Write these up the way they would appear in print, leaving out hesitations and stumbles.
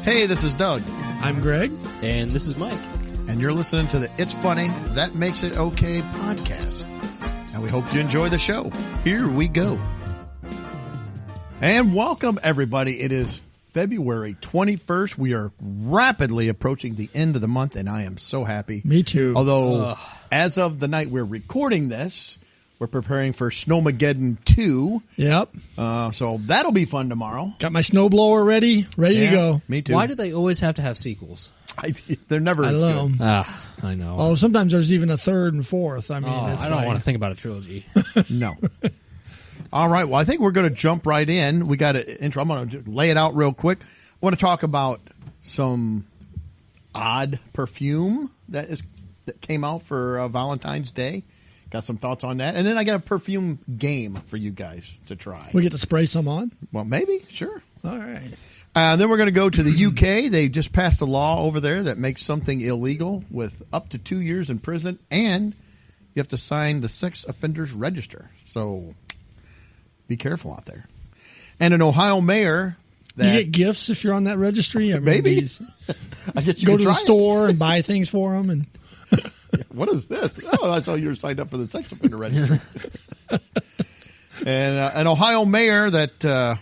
Hey, this is Doug. I'm Greg. And this is Mike. And you're listening to the It's Funny, That Makes It Okay podcast. And we hope you enjoy the show. Here we go. And welcome, everybody. It is February 21st. We are rapidly approaching the end of the month, and I am so happy. Me too. Although, as of the night we're recording this, we're preparing for Snowmageddon 2. Yep. So that'll be fun tomorrow. Got my snowblower ready to go. Me too. Why do they always have to have sequels? They're never I know. I know. Oh, sometimes there's even a third and fourth. I mean, it's I don't want to think about a trilogy. No. All right. Well, I think we're going to jump right in. We got an intro. I'm going to lay it out real quick. I want to talk about some odd perfume that came out for Valentine's Day. Got some thoughts on that. And then I got a perfume game for you guys to try. We get to spray some on? Well, maybe. Sure. All right. Then we're going to go to the UK. They just passed a law over there that makes something illegal with up to 2 years in prison, and you have to sign the sex offenders register. So be careful out there. And an Ohio mayor. You get gifts if you're on that registry? Maybe. I guess you go to the store and buy things for them. And what is this? Oh, I saw you were signed up for the sex offender registry. And an Ohio mayor that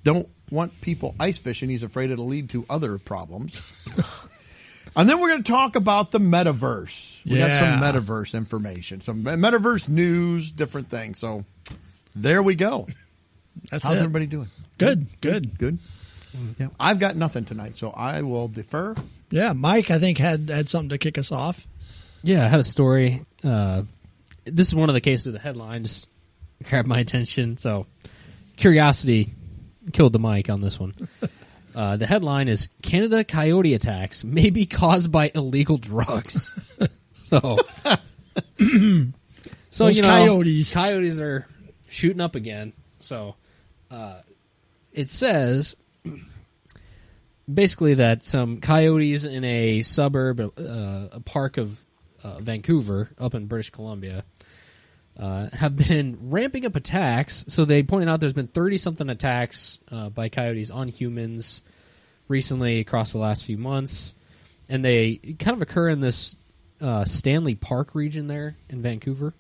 don't want people ice fishing. He's afraid it'll lead to other problems. And then we're going to talk about the Metaverse. We got some Metaverse information, some Metaverse news, different things. So there we go. How's everybody doing? Good. Yeah, I've got nothing tonight, so I will defer. Yeah, Mike, I think, had something to kick us off. Yeah, I had a story. This is one of the cases of the headlines grabbed my attention. So curiosity killed the mic on this one. The headline is Canada coyote attacks may be caused by illegal drugs. So Those coyotes are shooting up again. So it says basically that some coyotes in a suburb, a park of Vancouver up in British Columbia, have been ramping up attacks. So they pointed out there's been 30-something attacks by coyotes on humans recently across the last few months. And they kind of occur in this Stanley Park region there in Vancouver.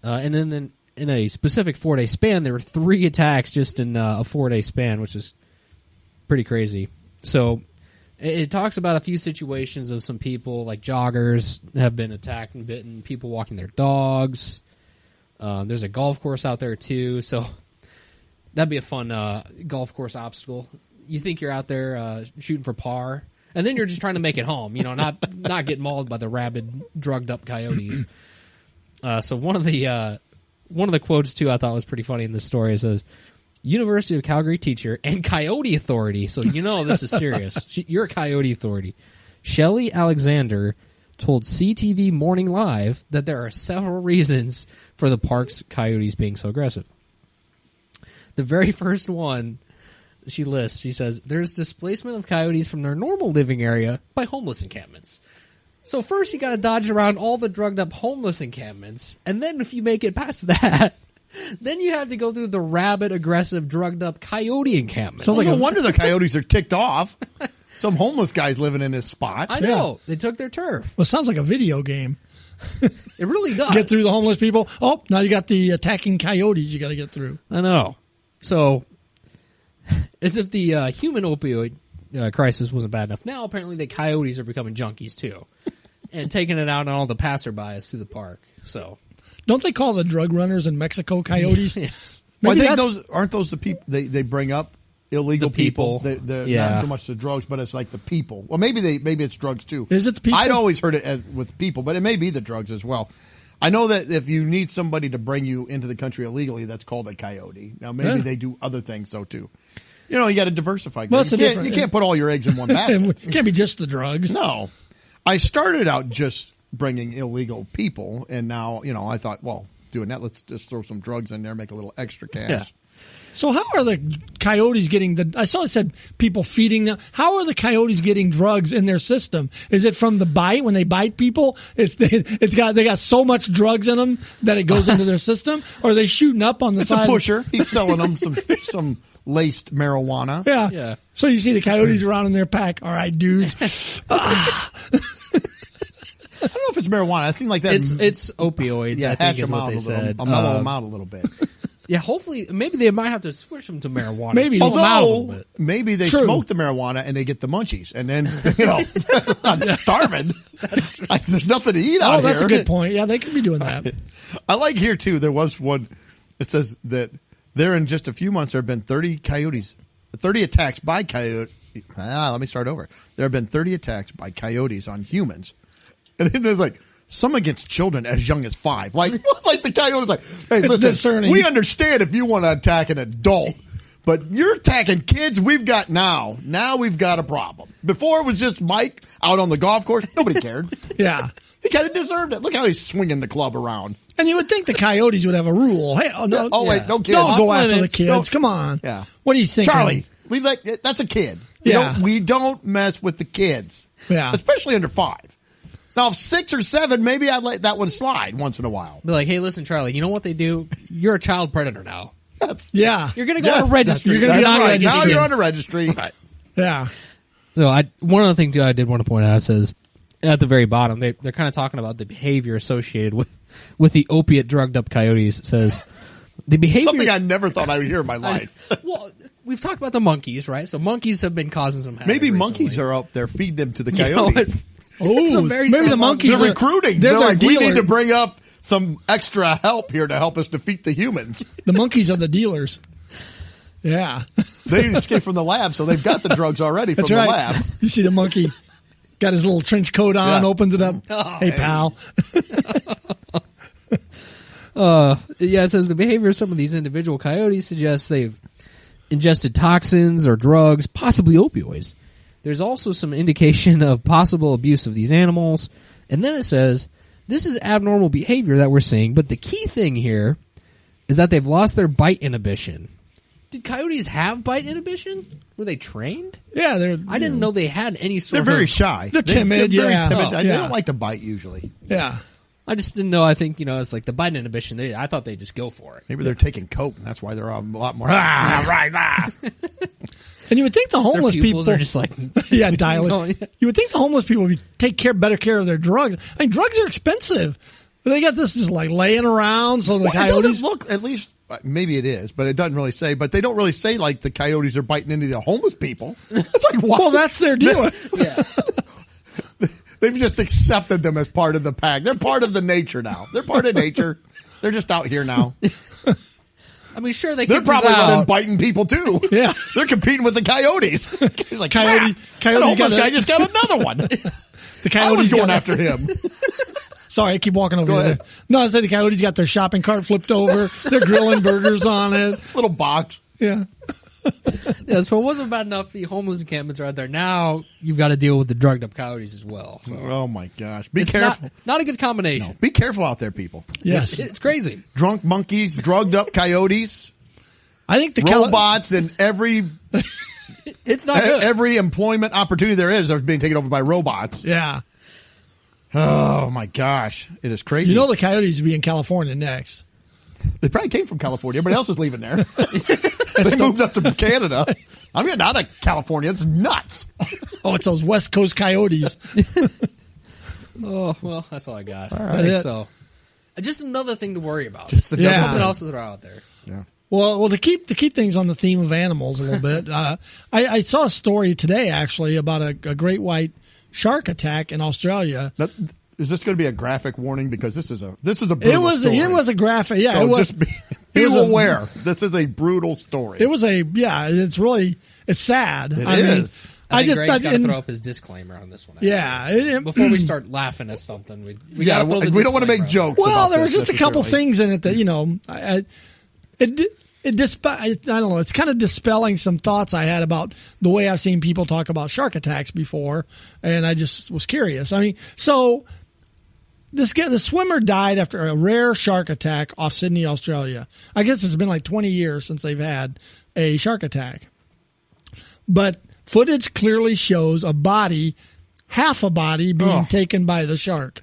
And then in a specific 4-day span, there were 3 attacks just in a 4-day span, which is pretty crazy. So it talks about a few situations of some people, like joggers, have been attacked and bitten, people walking their dogs. There's a golf course out there, too. So that'd be a fun golf course obstacle. You think you're out there shooting for par, and then you're just trying to make it home, not get mauled by the rabid, drugged-up coyotes. So one of the quotes, too, I thought was pretty funny in this story. It says, University of Calgary teacher and coyote authority. So this is serious. You're a coyote authority. Shelley Alexander told CTV Morning Live that there are several reasons for the park's coyotes being so aggressive. The very first one she lists, she says, there's displacement of coyotes from their normal living area by homeless encampments. So first you got to dodge around all the drugged up homeless encampments, and then if you make it past that, then you have to go through the rabid, aggressive, drugged up coyote encampments. No wonder the coyotes are ticked off. Some homeless guy's living in this spot. I know. They took their turf. Well, it sounds like a video game. It really does. Get through the homeless people. Oh, now you got the attacking coyotes you got to get through. I know. So, as if the human opioid crisis wasn't bad enough, now apparently the coyotes are becoming junkies too, and taking it out on all the passerbys through the park. So, don't they call the drug runners in Mexico coyotes? Yes. Well, I think aren't those the people they bring up? Illegal people. They're not so much the drugs, but it's like the people. Well, maybe it's drugs too. Is it the people? I'd always heard it with people, but it may be the drugs as well. I know that if you need somebody to bring you into the country illegally, that's called a coyote. Now, maybe they do other things though too. You got to diversify. Well, you can't put all your eggs in one basket. It can't be just the drugs. No, I started out just bringing illegal people, and now I thought, well, doing that. Let's just throw some drugs in there, make a little extra cash. Yeah. So how are the coyotes getting I saw it said people feeding them. How are the coyotes getting drugs in their system? Is it from the bite when they bite people? They got so much drugs in them that it goes into their system, or are they shooting up on the It's side? a pusher. He's selling them some laced marijuana. Yeah. Yeah. So you see the coyotes around in their pack. All right, dudes. I don't know if it's marijuana. It seemed like that. It's opioids. Yeah, I hash think is them what out they a little. said. I'll mellow them out a little bit. Yeah, hopefully, maybe they might have to switch them to marijuana. Maybe. Chill them out a little Although bit. maybe they True. smoke the marijuana and they get the munchies, and then I'm starving. There's nothing to eat out Oh, that's here. a good point. Yeah, they could be doing that. I like here too. There was one. It says that there in just a few months there have been 30 attacks by coyotes. Let me start over. There have been 30 attacks by coyotes on humans, and then there's like some against children as young as 5. Like the coyote's like, hey, It's listen, discerning. we understand if you want to attack an adult, but you're attacking kids. We've got now we've got a problem. Before it was just Mike out on the golf course. Nobody cared. Yeah. He kind of deserved it. Look how he's swinging the club around. And you would think the coyotes would have a rule. Hey, no, Oh, wait, Yeah. no kids. don't go Off after the limits. kids. Don't- Come on. Yeah. What do you think? Charlie, leave that's a kid. Yeah. We don't mess with the kids. Yeah. Especially under 5. Now, if 6 or 7, maybe I'd let that one slide once in a while. Be like, hey, listen, Charlie, you know what they do? You're a child predator now. That's Yeah. You're going to go Yes, to registry. you're gonna that's be on right. registry. Now you're on a registry. Right. Yeah. So one other thing too I did want to point out says at the very bottom they're kind of talking about the behavior associated with the opiate drugged up coyotes. It says the behavior. Something I never thought I would hear in my life. Well, we've talked about the monkeys, right? So monkeys have been causing some havoc Maybe recently. monkeys are up there feeding them to the You know, coyotes. Oh, some very maybe the small monkeys They're are recruiting. They're They're their like, we dealer. need to bring up some extra help here to help us defeat the humans. The monkeys are the dealers. Yeah. They escaped from the lab, so they've got the drugs already from That's the right. lab. You see the monkey got his little trench coat on, Yeah. opens it up. Oh, Hey, pal. Yeah, it says the behavior of some of these individual coyotes suggests they've ingested toxins or drugs, possibly opioids. There's also some indication of possible abuse of these animals. And then it says, this is abnormal behavior that we're seeing, but the key thing here is that they've lost their bite inhibition. Did coyotes have bite inhibition? Were they trained? Yeah, they're. I didn't know they had any sort They're very of... shy. They're timid, They're very yeah. timid. Oh, They yeah. don't like to bite usually. Yeah. I just didn't know. I think, it's like the bite inhibition. I thought they'd just go for it. Maybe they're taking coke, and that's why they're a lot more. Right. And you would think the Their homeless pupils people are just like... yeah, dial No, it. yeah. You would think the homeless people would take better care of their drugs. I mean, drugs are expensive. But they got this just like laying around, so the Well, it coyotes. doesn't look, at least, maybe it is, but it doesn't really say. But they don't really say like the coyotes are biting into the homeless people. It's like, what? Well, that's their deal. Yeah. They've just accepted them as part of the pack. They're part of the nature now. They're part of nature. They're just out here now. I mean, sure, they They're kicked us probably running out. biting people too. Yeah. They're competing with the coyotes. He's like, Coyote- "Crap, coyote that homeless got a- guy just got another one. The I coyotes was going got after him. Sorry, I keep walking over Go here. ahead. No, I said the coyotes got their shopping cart flipped over. They're grilling burgers on it. Little box. Yeah. Yeah, so it wasn't bad enough the homeless encampments are out there. Now you've got to deal with the drugged up coyotes as well. So Oh my gosh. Be it's careful. not a good combination. Be careful out there, people. Yes. It's crazy. Drunk monkeys, drugged up coyotes, I think the robots, and every It's not good. every employment opportunity there is are being taken over by robots. Yeah. Oh my gosh. It is crazy. You know the coyotes will be in California next. They probably came from California. Everybody else is leaving there. They moved up to Canada. I mean, not a California. It's nuts. Oh, it's those West Coast coyotes. Oh, well, that's all I got. I That's think it. so. Just another thing to worry about. Just Yeah. Something else to throw out there. Yeah. Well, to keep things on the theme of animals a little bit, I saw a story today actually about a great white shark attack in Australia. Now, is this going to be a graphic warning? Because this is a It brutal was story. a graphic. Yeah, So it was. just be it was a- aware. This is a brutal story. It was it's sad. It I mean, is. I think Greg's got to and- throw up his disclaimer on this one. Yeah, Before we start laughing at something, we Yeah, gotta throw the we don't want to disclaimer make out. jokes. Well, about there was this just a couple necessarily. things in it that I don't know. It's kind of dispelling some thoughts I had about the way I've seen people talk about shark attacks before, and I just was curious. I mean, so the swimmer died after a rare shark attack off Sydney, Australia. I guess it's been like 20 years since they've had a shark attack. But footage clearly shows a body, half a body, being taken by the shark.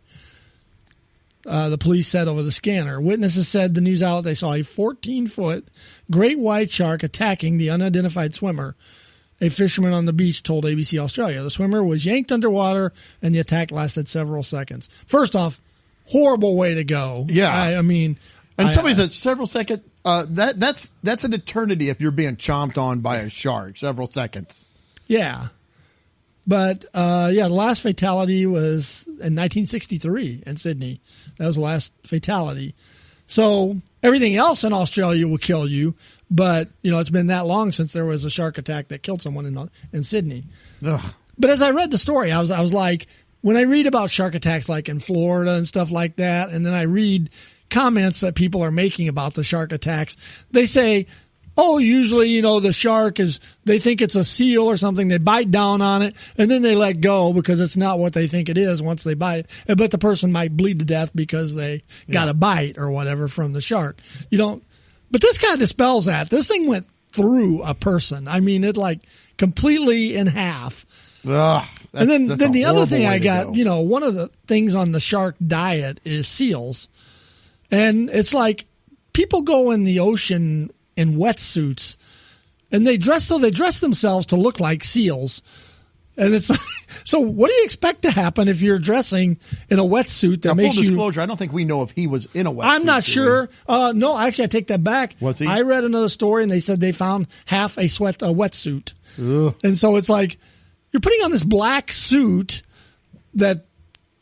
The police said over the scanner. Witnesses said the news outlet they saw a 14-foot great white shark attacking the unidentified swimmer. A fisherman on the beach told ABC Australia. The swimmer was yanked underwater, and the attack lasted several seconds. First off, horrible way to go. Yeah. I mean... And somebody said several seconds. That's an eternity if you're being chomped on by a shark. Several seconds. Yeah. But, the last fatality was in 1963 in Sydney. That was the last fatality. So everything else in Australia will kill you. But, it's been that long since there was a shark attack that killed someone in Sydney. Ugh. But as I read the story, I was like, when I read about shark attacks like in Florida and stuff like that, and then I read comments that people are making about the shark attacks, they say, usually, the shark they think it's a seal or something. They bite down on it and then they let go because it's not what they think it is once they bite. But the person might bleed to death because they got a bite or whatever from the shark. But this kind of dispels that. This thing went through a person. I mean, it like completely in half. Ugh, and then the other thing I got, go. One of the things on the shark diet is seals. And it's like people go in the ocean in wetsuits and they dress themselves to look like seals. And it's like, so what do you expect to happen if you're dressing in a wetsuit that makes full you... disclosure, I don't think we know if he was in a wetsuit. I'm not sure. No, actually I take that back. Was he? I read another story and they said they found half a wetsuit. Ugh. And so it's like, you're putting on this black suit that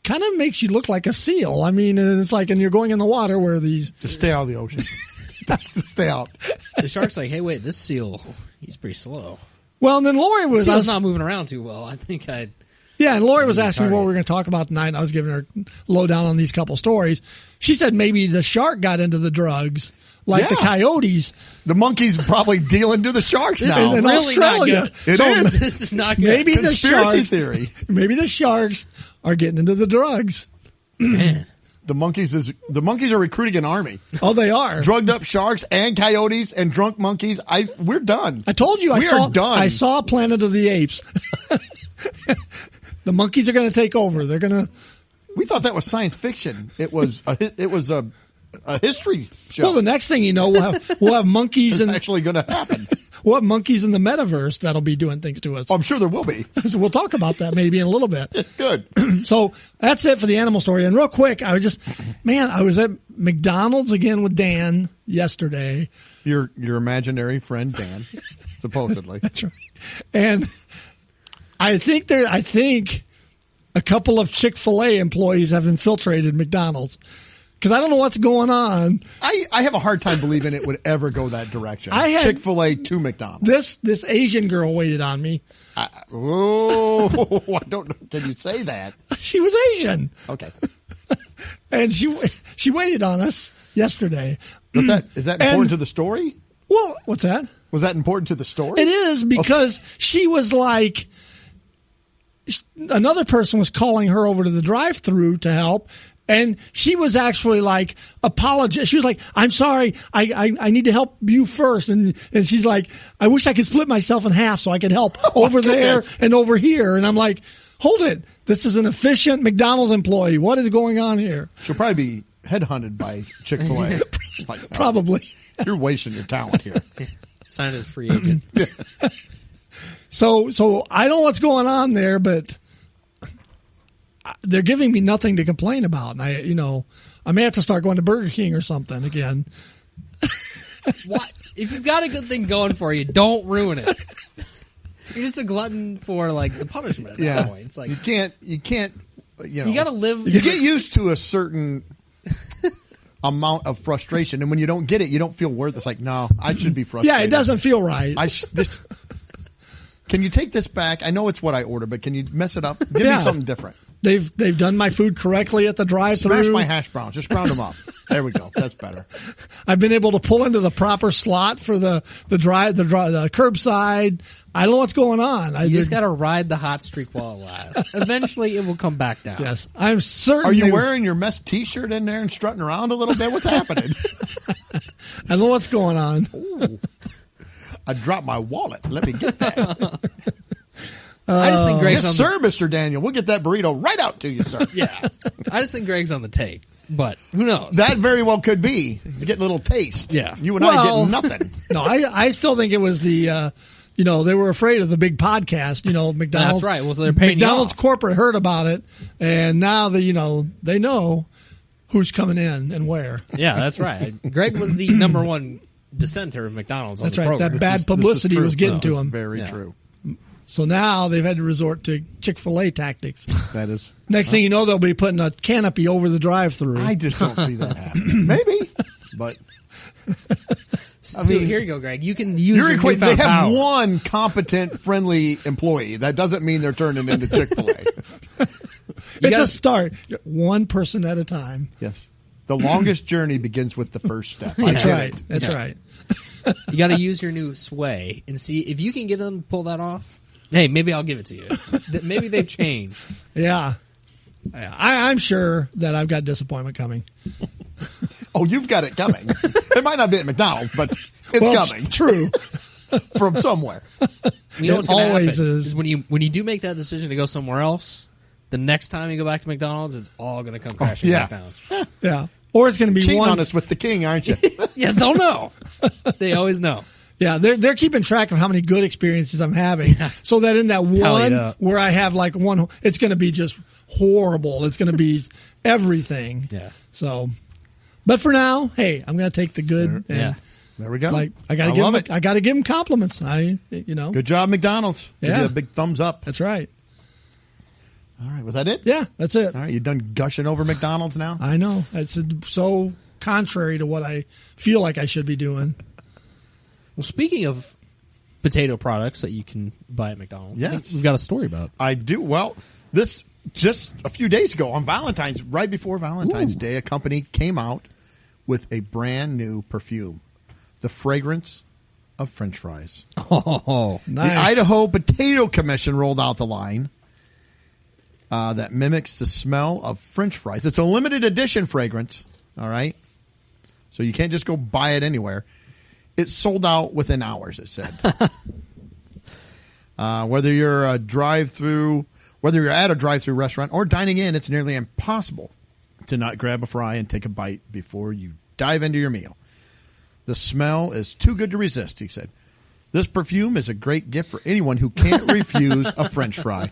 kind of makes you look like a seal. I mean, and it's like, and you're going in the water where these... Just stay out of the ocean. Stay out. The shark's like, hey, wait, this seal, he's pretty slow. Well, and then Lori was... Seal's not moving around too well. I think I'd... Yeah, and Lori was asking me what we were going to talk about tonight, and I was giving her lowdown on these couple stories. She said maybe the shark got into the drugs, like the coyotes. The monkeys probably dealing to the sharks This now. is in really Australia. not good. It is. This is not good. Maybe the Conspiracy sharks... theory. Maybe the sharks are getting into the drugs. Man. The monkeys are recruiting an army. Oh, they are. Drugged up sharks and coyotes and drunk monkeys. We're done. I told you we are done. I saw Planet of the Apes. The monkeys are going to take over. They're going to... We thought that was science fiction. It was a history show. Well, the next thing you know, we'll have monkeys It's and actually going to happen. we'll have monkeys in the metaverse that'll be doing things to us. I'm sure there will be. So we'll talk about that maybe in a little bit. Good. So that's it for the animal story. And real quick, I was at McDonald's again with Dan yesterday. Your imaginary friend Dan, supposedly. That's right. And I think a couple of Chick-fil-A employees have infiltrated McDonald's. Because I don't know what's going on. I have a hard time believing it would ever go that direction. Chick-fil-A to McDonald's. This Asian girl waited on me. I don't know. Can you say that? She was Asian. Okay. And she waited on us yesterday. But is that important to the story? Well, what's that? Was that important to the story? It is because she was like, another person was calling her over to the drive-thru to help. And she was actually like, apologize. She was like, I'm sorry. I need to help you first. And she's like, I wish I could split myself in half so I could help over there and over here. And I'm like, hold it. This is an efficient McDonald's employee. What is going on here? She'll probably be headhunted by Chick-fil-A. Like, Probably. You're wasting your talent here. Signed as a free agent. So I don't know what's going on there, but they're giving me nothing to complain about. And I may have to start going to Burger King or something again. What? If you've got a good thing going for you, don't ruin it. You're just a glutton for like the punishment at that point. It's like you can't you got to live. You get used to a certain amount of frustration, and when you don't get it, you don't feel worth it. It's like, no, I should be frustrated. Yeah, it doesn't feel right. Can you take this back? I know it's what I ordered, but can you mess it up? Give me something different. They've done my food correctly at the drive-through. Smash my hash browns. Just ground them up. There we go. That's better. I've been able to pull into the proper slot for the curbside. I don't know what's going on. You just got to ride the hot streak while it lasts. Eventually, it will come back down. Yes, I'm certain. Are you wearing your mess T-shirt in there and strutting around a little bit? What's happening? I don't know what's going on. Ooh. I dropped my wallet. Let me get that. I just think Greg's Yes, sir, Mr. Daniel. We'll get that burrito right out to you, sir. Yeah. I just think Greg's on the take, but who knows? That very well could be. He's getting a little taste. Yeah. You and I getting nothing. No, I still think it was the, they were afraid of the big podcast, McDonald's. That's right. Well, so they're paying McDonald's you off. corporate heard about it, and now they know who's coming in and where. Yeah, that's right. Greg was the number one dissenter of McDonald's on That's the right. program. That bad publicity was getting to him. Very true. So now they've had to resort to Chick-fil-A tactics. That is. Next thing you know, they'll be putting a canopy over the drive-through. I just don't see that happening. Maybe, but So here you go, Greg. You can use your they newfound have power. one competent, friendly employee. That doesn't mean they're turning into Chick-fil-A. It's a start. One person at a time. Yes. The longest journey begins with the first step. That's right. That's right. You got to use your new sway and see if you can get them to pull that off. Hey, maybe I'll give it to you. Maybe they've changed. Yeah. I'm sure that I've got disappointment coming. Oh, you've got it coming. It might not be at McDonald's, but it's coming. True. From somewhere. You know what's gonna always happen is. when you do make that decision to go somewhere else, the next time you go back to McDonald's, it's all going to come crashing back down. Yeah. Or it's going to be Cheating one. on us with the king, aren't you? Yeah, they'll know. They always know. Yeah, they're keeping track of how many good experiences I'm having, so that in that Tally it one up. where I have like one, it's going to be just horrible. It's going to be everything. Yeah. So, but for now, hey, I'm going to take the good. And Yeah. There we go. Like I got to give love them, it. I got to give them compliments. Good job, McDonald's. Give Yeah. you a big thumbs up. That's right. All right, was that it? Yeah, that's it. All right, you done gushing over McDonald's now? I know it's so contrary to what I feel like I should be doing. Well, speaking of potato products that you can buy at McDonald's, I think Yes. we've got a story about. I do. Well, this just a few days ago on Valentine's, right before Valentine's Day, a company came out with a brand new perfume, the fragrance of French fries. Oh, Nice. The Idaho Potato Commission rolled out the line that mimics the smell of French fries. It's a limited edition fragrance, all right? So you can't just go buy it anywhere. It's sold out within hours, it said. Whether you're at a drive-through restaurant or dining in, it's nearly impossible to not grab a fry and take a bite before you dive into your meal. The smell is too good to resist, he said. This perfume is a great gift for anyone who can't refuse a French fry.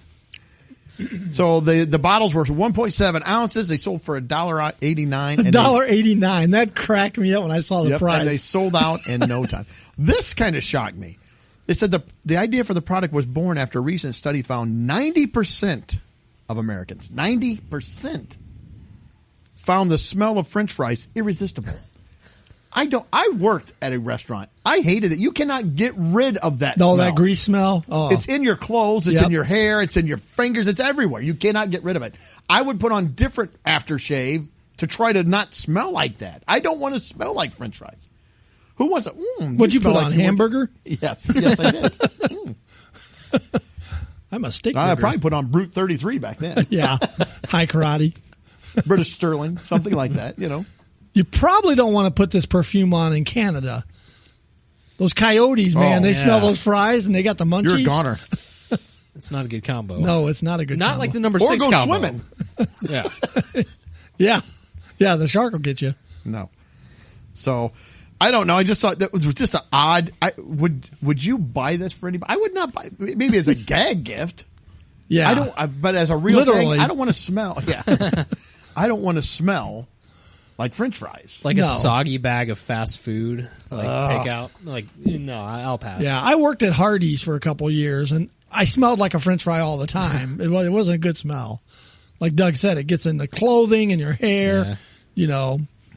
So the bottles were 1.7 ounces. They sold for $1.89. $1.89. That cracked me up when I saw the price. And they sold out in no time. This kind of shocked me. They said the idea for the product was born after a recent study found 90% of Americans, 90%, found the smell of French fries irresistible. I worked at a restaurant. I hated it. You cannot get rid of that smell. that grease smell. Oh. It's in your clothes. It's Yep. in your hair. It's in your fingers. It's everywhere. You cannot get rid of it. I would put on different aftershave to try to not smell like that. I don't want to smell like French fries. Who wants it? What'd you put on? Hamburger? Yes, I did. I'm a steak I burger. probably put on Brute 33 back then. Yeah. High karate. British Sterling, something like that, You probably don't want to put this perfume on in Canada. Those coyotes, man, they smell those fries and they got the munchies. You're a goner. it's not a good combo. No, it's not a good Not combo. like the number Or 6 go combo. swimming. Yeah. Yeah. Yeah, the shark will get you. No. So, I don't know. I just thought that was just an odd. Would you buy this for anybody? I would not buy. Maybe as a gag gift. Yeah. But as a real Literally. thing, I don't want to smell. Yeah. I don't want to smell like French fries. Like No. a soggy bag of fast food, like pick out. Like, no, I'll pass. Yeah, I worked at Hardee's for a couple of years, and I smelled like a French fry all the time. It wasn't a good smell. Like Doug said, it gets in the clothing and your hair,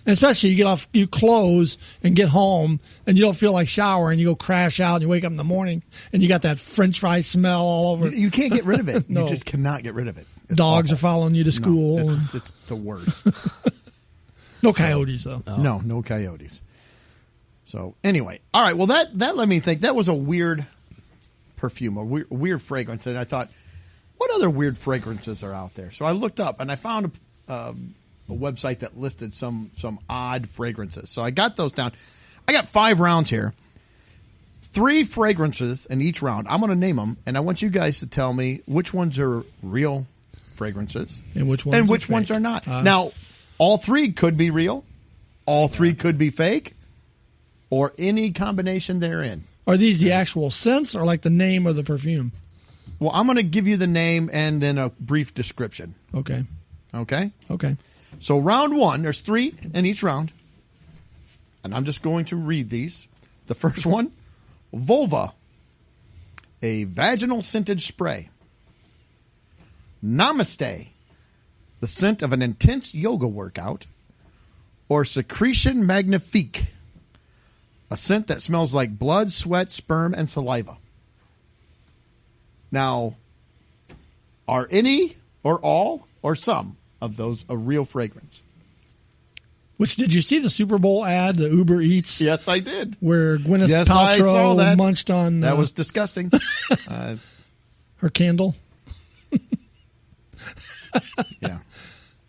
Especially you get off, you close and get home, and you don't feel like showering. You go crash out, and you wake up in the morning, and you got that French fry smell all over. You can't get rid of it. No. You just cannot get rid of it. Dogs awful. are following you to school. No, it's the worst. No coyotes, though. Oh. No coyotes. So anyway, all right. Well, that let me think. That was a weird perfume, a weird fragrance, and I thought, what other weird fragrances are out there? So I looked up and I found a website that listed some odd fragrances. So I got those down. I got 5 rounds here. 3 fragrances in each round. I'm going to name them, and I want you guys to tell me which ones are real fragrances And which ones ones are are fake. not. Now, all 3 could be real. All 3 could be fake, or any combination therein. Are these the actual scents or like the name of the perfume? Well, I'm going to give you the name and then a brief description. Okay. Okay? Okay. So round 1, there's 3 in each round. And I'm just going to read these. The first one, Vulva, a vaginal scented spray. Namaste, the scent of an intense yoga workout. Or Secretion Magnifique, a scent that smells like blood, sweat, sperm, and saliva. Now, are any or all or some of those a real fragrance? Which, did you see the Super Bowl ad, the Uber Eats, Yes, I did. where Gwyneth Yes, I saw Paltrow that. munched on That was disgusting. her candle? Yeah.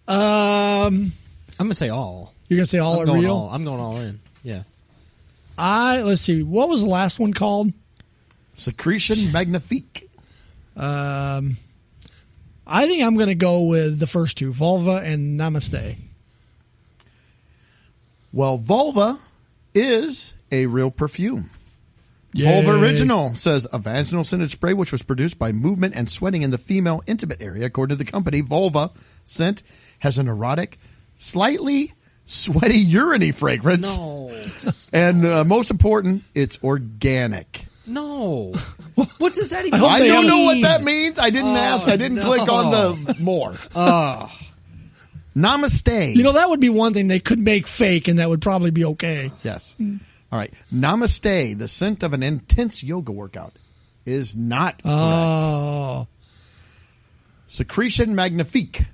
I'm gonna say all. You're going to say all I'm are going real? all. I'm going all in. Yeah. Let's see. What was the last one called? Secretion Magnifique. I think I'm going to go with the first 2, Vulva and Namaste. Well, Vulva is a real perfume. Yay. Vulva Original says a vaginal scented spray which was produced by movement and sweating in the female intimate area. According to the company, Vulva scent has an erotic, slightly sweaty urine-y fragrance. No. And most important, it's organic. No. What does that even hope I they don't have- know what that means. I didn't ask. I didn't no. click on the more. Namaste. You know, that would be one thing they could make fake, and that would probably be okay. Yes. All right. Namaste, the scent of an intense yoga workout, is not correct. Oh. Secretion Magnifique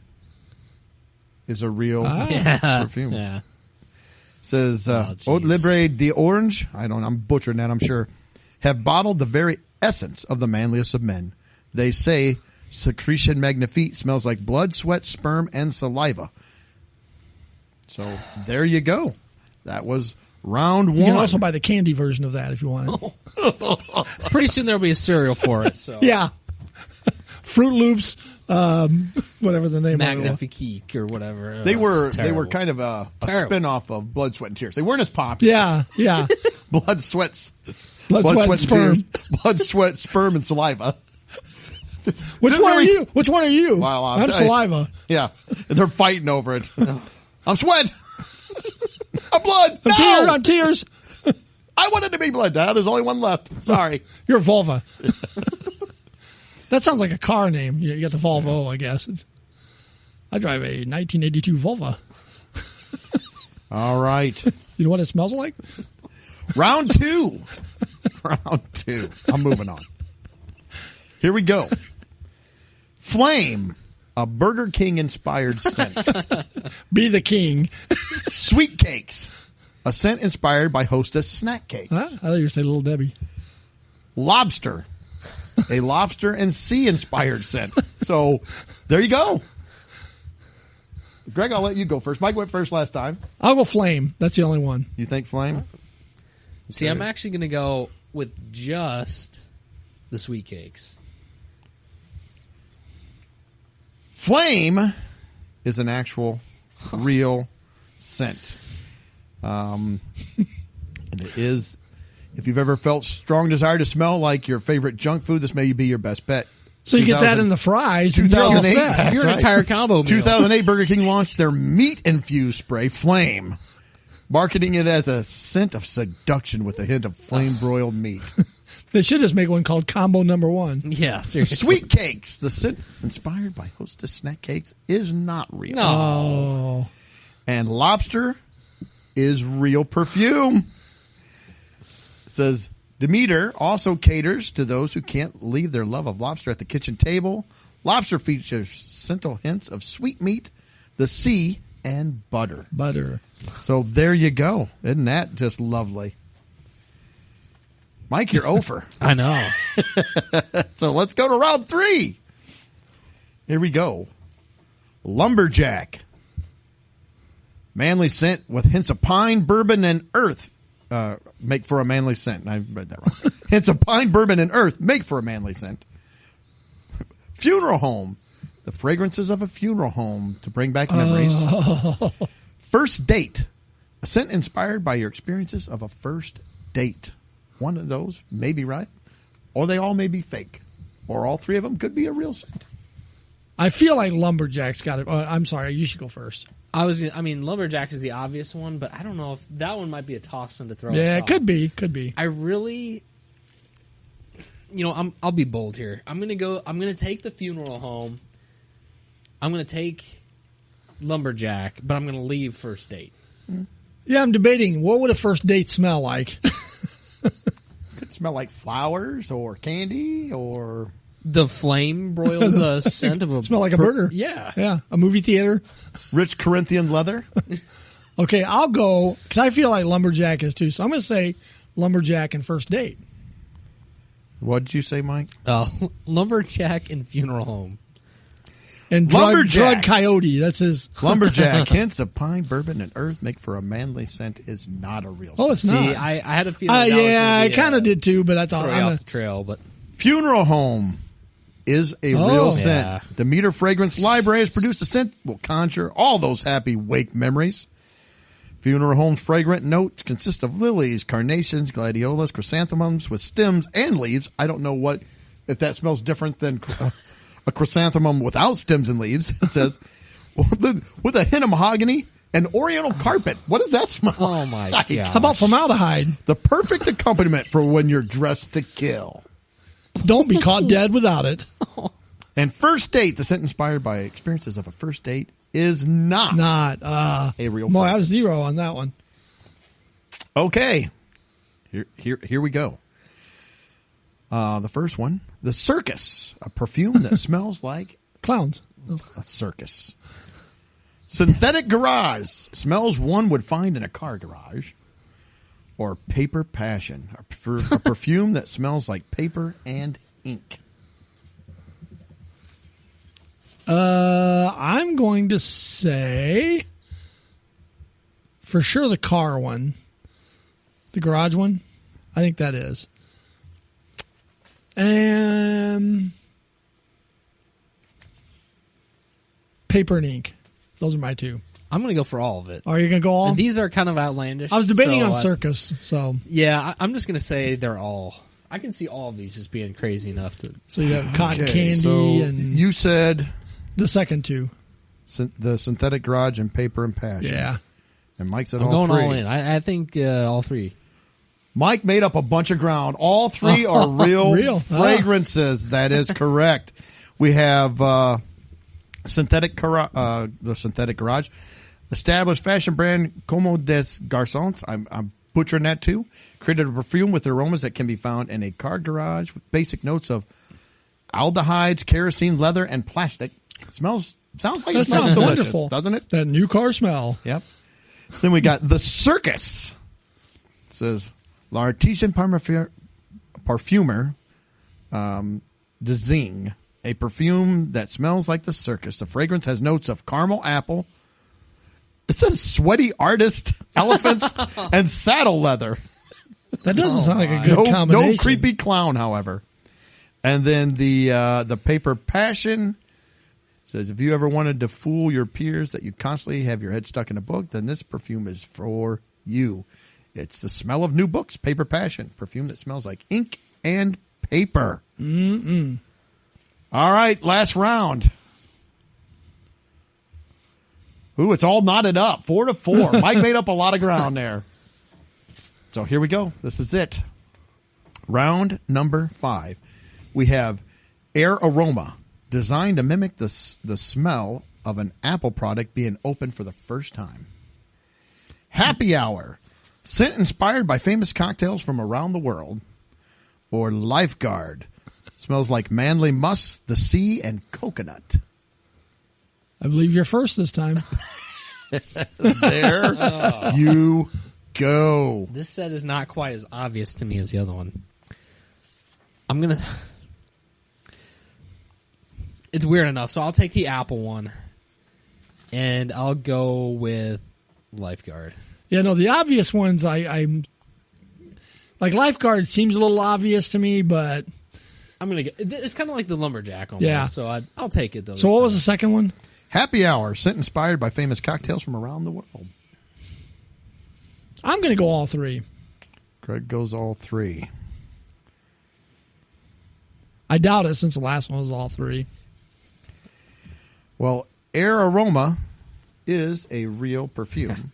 is a real perfume. Yeah. Says jeez. Haute Libre d'Orange, I'm butchering that, I'm sure, have bottled the very essence of the manliest of men. They say Secretion Magnifique smells like blood, sweat, sperm, and saliva. So there you go. That was round 1. You can also buy the candy version of that if you want. Pretty soon there'll be a cereal for it. So Yeah. Fruit Loops, whatever the name of it was. Magnifique or whatever. They It's were terrible. kind of a Terrible. spin-off of Blood, Sweat, and Tears. They weren't as popular. Yeah, yeah. Blood, sweat, Blood, sweat, and sperm. tears. Blood, sweat, sperm, and saliva. Which one are you? Which one are you? Well, I'll I'm tell you. saliva. Yeah, and they're fighting over it. I'm sweat. I'm blood. No! I'm tears. I wanted to be blood. Dad. There's only one left. Sorry. You're Vulva. That sounds like a car name. You got the Volvo, I guess. I drive a 1982 Volvo. All right. You know what it smells like? Round 2. Round 2. I'm moving on. Here we go. Flame, a Burger King inspired scent. Be the king. Sweet Cakes, a scent inspired by Hostess snack cakes. Huh? I thought you were going to say Little Debbie. Lobster, a lobster and sea inspired scent. So there you go. Greg, I'll let you go first. Mike went first last time. I'll go Flame. That's the only one. You think Flame? See, I'm actually going to go with just the sweet cakes. Flame is an actual real scent. And it is, if you've ever felt strong desire to smell like your favorite junk food, this may be your best bet. So you get that in the fries and you're all 2008. set. That's You're an right. entire combo meal. 2008, Burger King launched their meat-infused spray, Flame, marketing it as a scent of seduction with a hint of flame-broiled meat. They should just make one called Combo Number 1. Yeah, seriously. Sweet Cakes, the scent inspired by Hostess snack cakes, is not real. No. Oh. And Lobster is real perfume. It says, Demeter also caters to those who can't leave their love of lobster at the kitchen table. Lobster features scented hints of sweet meat, the sea, and butter. Butter. So there you go. Isn't that just lovely? Mike, you're over. I know. So let's go to round 3. Here we go. Lumberjack. Manly scent with hints of pine, bourbon, and earth. Make for a manly scent. I read that wrong. Hints of pine, bourbon, and earth make for a manly scent. Funeral home. The fragrances of a funeral home to bring back memories. First date. A scent inspired by your experiences of a first date. One of those may be right, or they all may be fake, or all 3 of them could be a real scent. I feel like Lumberjack's got it. I'm sorry, you should go first. Lumberjack is the obvious one, but I don't know if that one might be a toss in to throw. Yeah, us it off. could be. I really, I'll be bold here. I'm gonna take the funeral home. I'm gonna take Lumberjack, but I'm gonna leave first date. Yeah, I'm debating what would a first date smell like. Could smell like flowers or candy or The flame broiled scent of a smell like a burger. Yeah, a movie theater. rich Corinthian leather. Okay, I'll go because I feel like Lumberjack is too. So I'm going to say Lumberjack and first date. What did you say, Mike? Lumberjack and funeral home. And drug coyote. That's his. Lumberjack. Hints of pine, bourbon, and earth make for a manly scent is not a real scent. Oh, it's not. See, I had a feeling. That was I kind of did too, but I thought off the trail. But Funeral home is a real scent. Yeah. The Meter Fragrance Library has produced a scent will conjure all those happy wake memories. Funeral home's fragrant notes consist of lilies, carnations, gladiolas, chrysanthemums with stems and leaves. I don't know if that smells different than a chrysanthemum without stems and leaves. It says with a hint of mahogany and oriental carpet. What does that smell? Oh my like? god! How about formaldehyde? The perfect accompaniment for when you're dressed to kill. Don't be caught dead without it. And first date, the scent inspired by experiences of a first date is not a real Boy, I fragrance. was 0 on that one. Okay. Here we go. The first one, the circus, a perfume that smells like Clowns. a circus. Synthetic garage, smells one would find in a car garage. Or paper passion, a perfume that smells like paper and ink. I'm going to say for sure the car one, the garage one. I think that is. And paper and ink. Those are my 2. I'm going to go for all of it. Are you going to go all? And these are kind of outlandish. I was debating so on circus, so. Yeah, I'm just going to say they're all. I can see all of these as being crazy enough to. So you got cotton Okay, candy so and you said the second 2. the synthetic garage and paper and passion. Yeah. And Mike said I'm all going 3. all in. I think all 3. Mike made up a bunch of ground. All 3 are real fragrances. That is correct. We have the synthetic garage. Established fashion brand Como des Garçons. I'm butchering that too. Created a perfume with aromas that can be found in a car garage with basic notes of aldehydes, kerosene, leather, and plastic. Sounds like That it smells sounds delicious, wonderful, doesn't it? That new car smell. Yep. Then we got the circus. It says L'Artisan Parfumer de Zing, a perfume that smells like the circus. The fragrance has notes of caramel apple. It says sweaty artist, elephants, and saddle leather. That doesn't sound like a good combination. No creepy clown, however. And then the paper passion says, if you ever wanted to fool your peers that you constantly have your head stuck in a book, then this perfume is for you. It's the smell of new books, paper passion, perfume that smells like ink and paper. Mm-mm. All right, last round. Ooh, it's all knotted up, 4-4. Mike made up a lot of ground there. So here we go. This is it. Round number 5. We have Air Aroma, designed to mimic the smell of an Apple product being opened for the first time. Happy Hour, scent inspired by famous cocktails from around the world. Or Lifeguard, Smells like manly musk, the sea, and coconut. I believe you're first this time. There you go. This set is not quite as obvious to me as the other one. It's weird enough, so I'll take the apple one. And I'll go with Lifeguard. Yeah, no, the obvious ones, I'm like Lifeguard seems a little obvious to me, but It's kind of like the Lumberjack almost, Yeah. so I'll take it though. So what was the second one? Happy Hour, scent inspired by famous cocktails from around the world. I'm going to go all three. Greg goes all three. I doubt it since the last one was all three. Well, Air Aroma is a real perfume.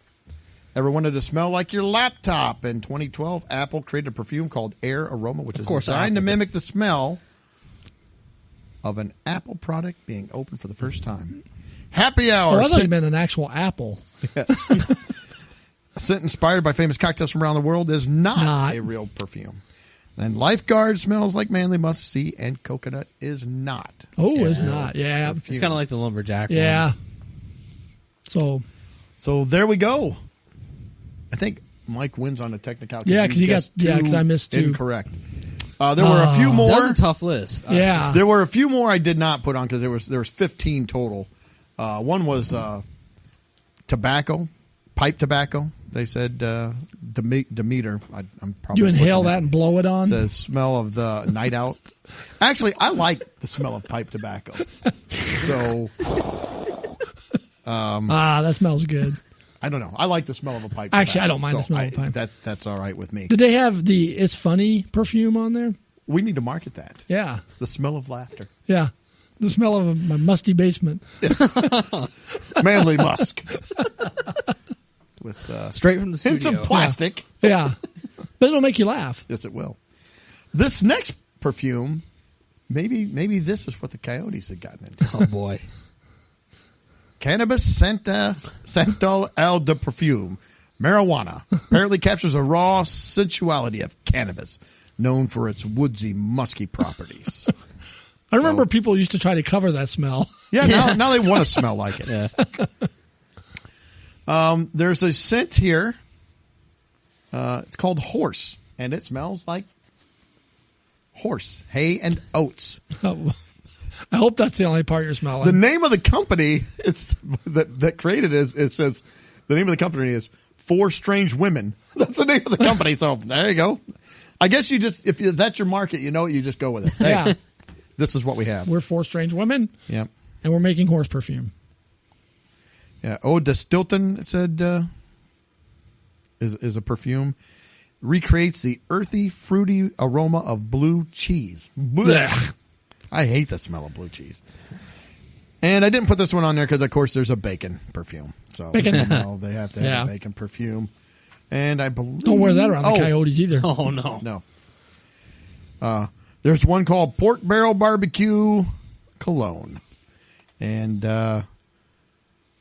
Ever wanted to smell like your laptop? In 2012, Apple created a perfume called Air Aroma, which is designed to mimic the smell of an Apple product being opened for the first time. Happy Hour. Oh, I thought you meant an actual apple. A scent inspired by famous cocktails from around the world is not a real perfume. And Lifeguard smells like manly musk, sea, and coconut is not. Oh, it's not. Yeah. Perfume. It's kind of like the Lumberjack one. Yeah. So there we go. I think Mike wins on the technical. Yeah, because I missed two. Incorrect. There were a few more. That was a tough list. Yeah. There were a few more I did not put on because there was 15 total. One was tobacco, pipe tobacco. They said Demeter. I'm probably You inhale that and blow it on? Says smell of the night out. Actually, I like the smell of pipe tobacco. So, that smells good. I don't know. I like the smell of a pipe. Actually, tobacco, I don't mind the smell of a pipe. That's all right with me. Did they have the It's Funny perfume on there? We need to market that. Yeah. The smell of laughter. Yeah. The smell of my musty basement. Manly musk. With straight from the hints studio. of plastic. Yeah. But it'll make you laugh. Yes, it will. This next perfume, maybe this is what the coyotes had gotten into. Oh boy. Cannabis Santal El de Perfume. Marijuana apparently captures a raw sensuality of cannabis, known for its woodsy, musky properties. I remember people used to try to cover that smell. Yeah, now they want to smell like it. Yeah. There's a scent here. It's called Horse, and it smells like horse, hay, and oats. I hope that's the only part you're smelling. The name of the company that created it says the name of the company is Four Strange Women. That's the name of the company. So there you go. I guess if that's your market, you just go with it. Hey, yeah. This is what we have. We're Four Strange Women. Yep. And we're making horse perfume. Yeah. Eau de Stilton, it said, is a perfume. Recreates the earthy, fruity aroma of blue cheese. Blech. I hate the smell of blue cheese. And I didn't put this one on there because, of course, there's a bacon perfume. So Bacon. they have to have a bacon perfume. And I believe... Don't wear that around the coyotes either. Oh, no. No. There's one called Pork Barrel Barbecue Cologne. And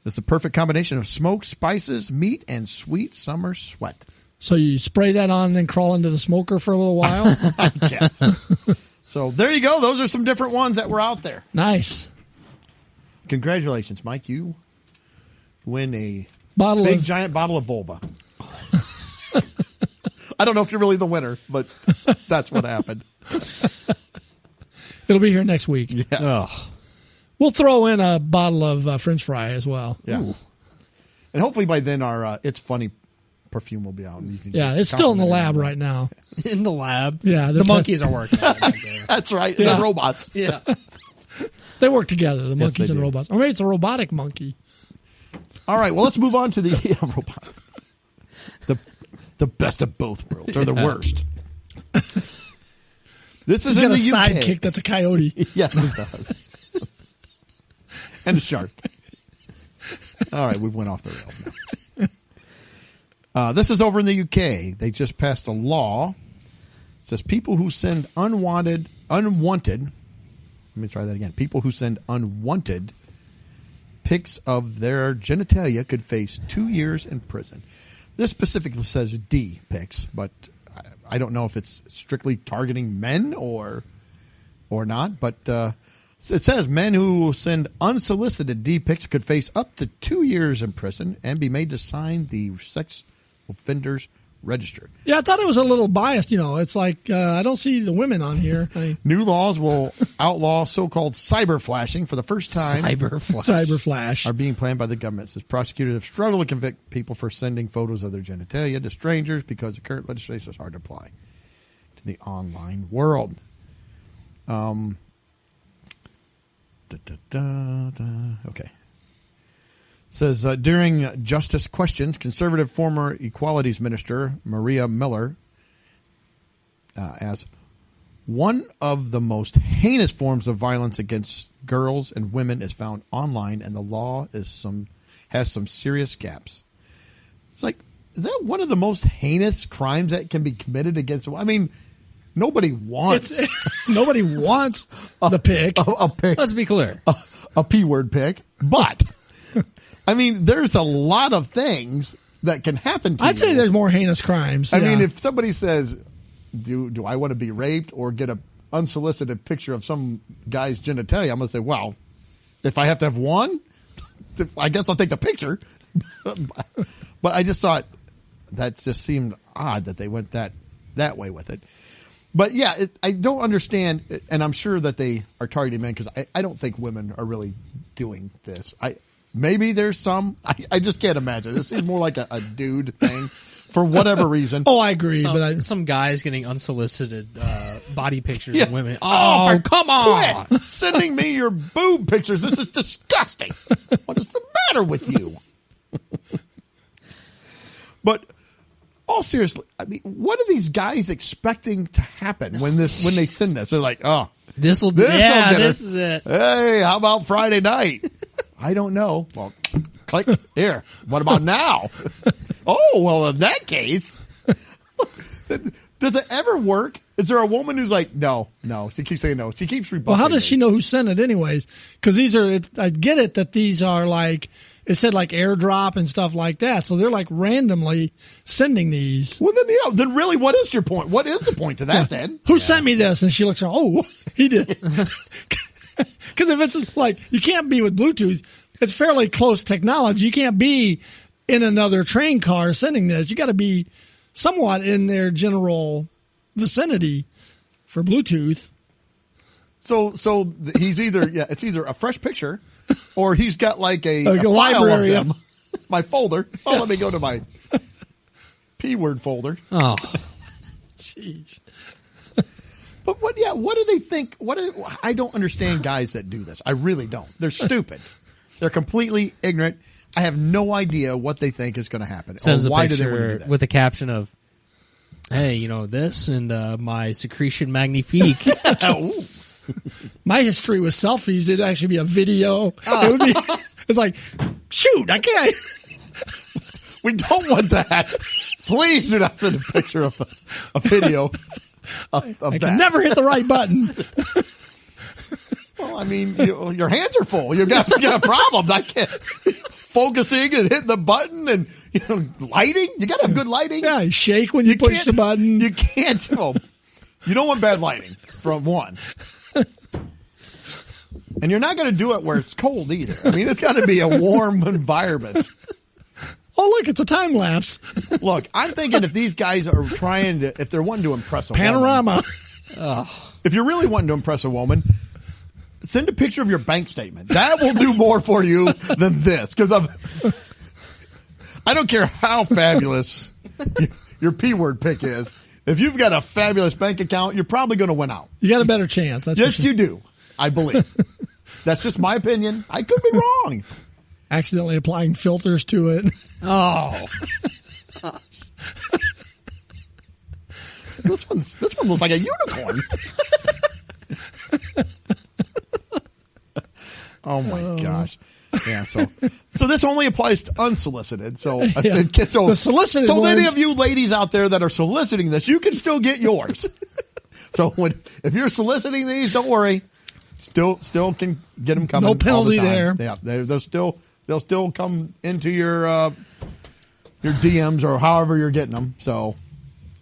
it's the perfect combination of smoke, spices, meat, and sweet summer sweat. So you spray that on and then crawl into the smoker for a little while? I guess. So there you go. Those are some different ones that were out there. Nice. Congratulations, Mike. You win a giant bottle of Volva. I don't know if you're really the winner, but that's what happened. It'll be here next week. Yes. Oh. We'll throw in a bottle of French fry as well. Yeah. Ooh. And hopefully by then our It's Funny perfume will be out. And you can it's still in the lab right now. In the lab? Yeah. The monkeys are working on it. That's right. Yeah. The robots. Yeah. They work together, the monkeys and do. robots. Or maybe it's a robotic monkey. All right. Well, let's move on to the robots. The best of both worlds, or the worst. This is He's in got a the UK. sidekick that's a coyote. Yes, it does. And a shark. All right, we went off the rails now. This is over in the UK. They just passed a law. It says people who send unwanted, let me try that again. People who send unwanted pics of their genitalia could face 2 years in prison. This specifically says D pics, but I don't know if it's strictly targeting men or or not, but it says men who send unsolicited D-pics could face up to 2 years in prison and be made to sign the sex offenders register. Yeah, I thought it was a little biased. It's like I don't see the women on here. New laws will outlaw so-called cyber flashing for the first time. Cyber flash Are being planned by the government. Says prosecutors have struggled to convict people for sending photos of their genitalia to strangers because the current legislation is hard to apply to the online world. Okay. Says during Justice Questions, conservative former Equalities Minister Maria Miller asked, one of the most heinous forms of violence against girls and women is found online, and the law has some serious gaps. It's like, is that one of the most heinous crimes that can be committed against? I mean, nobody wants the pic. A pic. Let's be clear. A P-word pic, but. I mean, there's a lot of things that can happen to you. I'd say there's more heinous crimes. I mean, if somebody says, do I want to be raped or get an unsolicited picture of some guy's genitalia, I'm going to say, well, if I have to have one, I guess I'll take the picture. But I just thought that just seemed odd that they went that way with it. But yeah, I don't understand, and I'm sure that they are targeting men because I don't think women are really doing this. Maybe there's some. I just can't imagine. This seems more like a dude thing for whatever reason. Oh, I agree. Some guys getting unsolicited body pictures of women. Oh, come on! Quit sending me your boob pictures. This is disgusting. What is the matter with you? But all seriously, I mean, what are these guys expecting to happen when they send this? They're like, oh, this is it. Hey, how about Friday night? I don't know. Well, click here. What about now? Oh, well, in that case, does it ever work? Is there a woman who's like, no? She keeps saying no. She keeps rebuffing. Well, how does she know who sent it anyways? Because I get it that these are like, it said like airdrop and stuff like that. So they're like randomly sending these. Well, then really, what is your point? What is the point to that then? Who sent me this? And she looks, oh, he did. Because if it's like, you can't be with Bluetooth, it's fairly close technology. You can't be in another train car sending this. You got to be somewhat in their general vicinity for Bluetooth. So he's it's either a fresh picture or he's got like a library of them. My folder. Oh, let me go to my P-word folder. Oh, jeez. But what do they think? I don't understand guys that do this. I really don't. They're stupid. They're completely ignorant. I have no idea what they think is going to happen. Sends why a picture do they want to do that? with a caption of, hey, this and my secretion magnifique. My history with selfies, it'd actually be a video. It's like, shoot, I can't. We don't want that. Please do not send a picture of a video of I that. can never hit the right button. Well, I mean, your hands are full. You got problems. I can't focusing and hitting the button and lighting. You got to have good lighting. Yeah, you shake when you push the button. You can't. You don't want bad lighting from one. And you're not going to do it where it's cold either. I mean, it's got to be a warm environment. Oh, look, it's a time lapse. Look, I'm thinking if these guys are if they're wanting to impress a panorama. Woman, if you're really wanting to impress a woman, send a picture of your bank statement. That will do more for you than this. Because I don't care how fabulous your P-word pick is. If you've got a fabulous bank account, you're probably going to win out. You got a better chance. Yes, you do. I believe. That's just my opinion. I could be wrong. Accidentally applying filters to it. Oh. This one looks like a unicorn. Oh my gosh. Yeah, so this only applies to unsolicited. So the solicited so ones, any of you ladies out there that are soliciting this, you can still get yours. So if you're soliciting these, don't worry. Still can get them coming. No penalty there. Yeah, they'll still come into your DMs or however you're getting them. So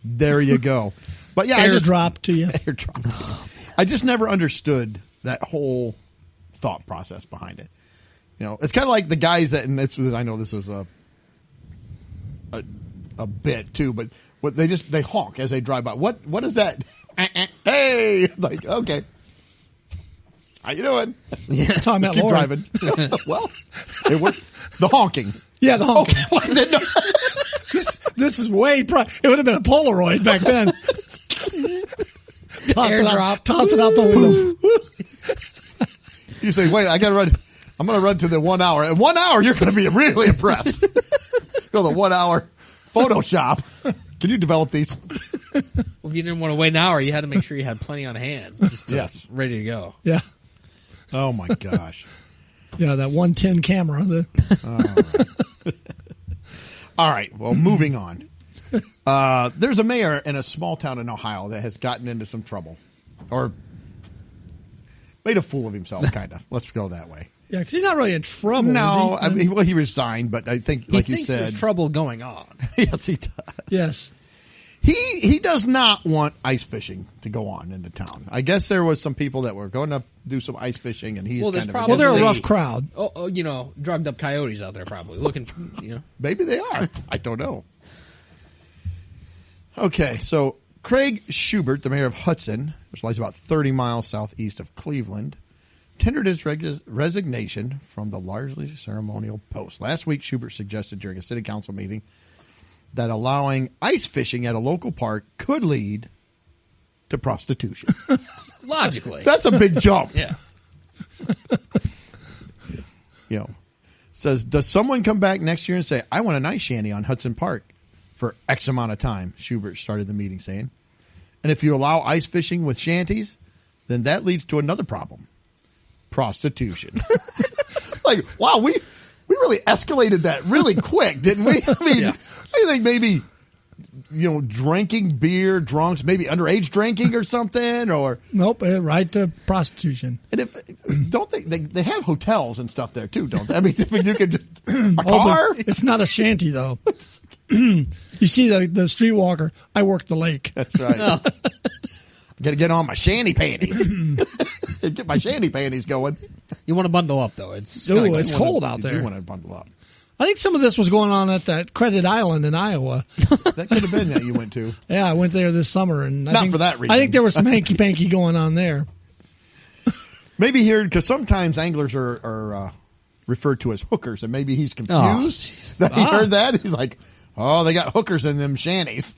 there you go. But yeah, airdrop to you. Airdrop to you. I just never understood that whole thought process behind it. You know, it's kind of like the guys that, and I know this was a bit too, but what they honk as they drive by. What is that? Hey, like, okay. How you doing? Yeah, talking about keep Lord. driving. Well, it worked. The honking. Yeah, the honking. Okay. Well, I didn't know. This is way. It would have been a Polaroid back then. Toss it out the window. You say, wait, I gotta run. I'm gonna run to the 1 hour. In 1 hour, you're gonna be really impressed. Go to the 1 hour Photoshop. Can you develop these? Well, if you didn't want to wait an hour, you had to make sure you had plenty on hand, just ready to go. Yeah. Oh my gosh. Yeah, that 110 camera. All right. Well, moving on. There's a mayor in a small town in Ohio that has gotten into some trouble, or made a fool of himself, kind of. Let's go that way. Yeah, because he's not really in trouble. No, is he? he resigned, but I think, like you thinks said, there's trouble going on. yes, he does. Yes. He does not want ice fishing to go on in the town. I guess there was some people that were going to do some ice fishing, and he's they're a rough crowd. Oh, drugged up coyotes out there probably looking for, Maybe they are. I don't know. Okay, so Craig Schubert, the mayor of Hudson, which lies about 30 miles southeast of Cleveland, tendered his resignation from the largely ceremonial post. Last week, Schubert suggested during a city council meeting that allowing ice fishing at a local park could lead to prostitution. Logically. That's a big jump. Yeah. Says, does someone come back next year and say, I want an ice shanty on Hudson Park for X amount of time? Schubert started the meeting saying. And if you allow ice fishing with shanties, then that leads to another problem. Prostitution. Like, wow, we really escalated that really quick, didn't we? I mean, I think maybe, drinking beer, drunks, maybe underage drinking or something, or nope, right to prostitution. And don't they have hotels and stuff there too, don't they? I mean, you could just a car. It's not a shanty though. You see the streetwalker. I work the lake. That's right. Oh. Got to get on my shanty panties. Get my shanty panties going. You want to bundle up though. It's cold out there. You want to bundle up. I think some of this was going on at that Credit Island in Iowa. That could have been that you went to. Yeah, I went there this summer, and not for that reason. I think there was some hanky panky going on there. Maybe here, because sometimes anglers are referred to as hookers, and maybe he's confused that he heard that. He's like, "Oh, they got hookers in them shanties."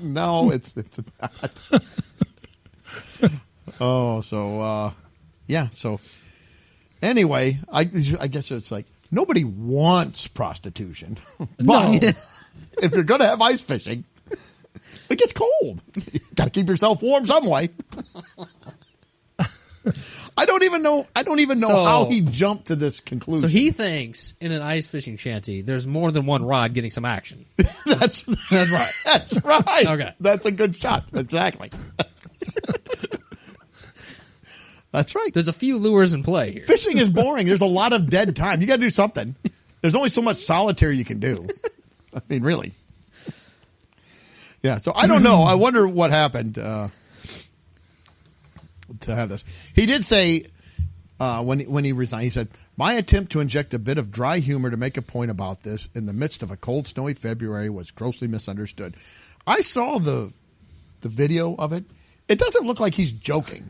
No, it's not. So anyway, I guess it's like nobody wants prostitution, but if you're going to have ice fishing, it gets cold. You got to keep yourself warm some way. I don't even know how he jumped to this conclusion. So he thinks in an ice fishing shanty, there's more than one rod getting some action. That's right. That's right. Okay. That's a good shot. Exactly. That's right. There's a few lures in play here. Fishing is boring. There's a lot of dead time. You got to do something. There's only so much solitaire you can do. I mean, really. Yeah. So I don't know. I wonder what happened to have this. He did say when he resigned, he said, "My attempt to inject a bit of dry humor to make a point about this in the midst of a cold, snowy February was grossly misunderstood." I saw the video of it. It doesn't look like he's joking.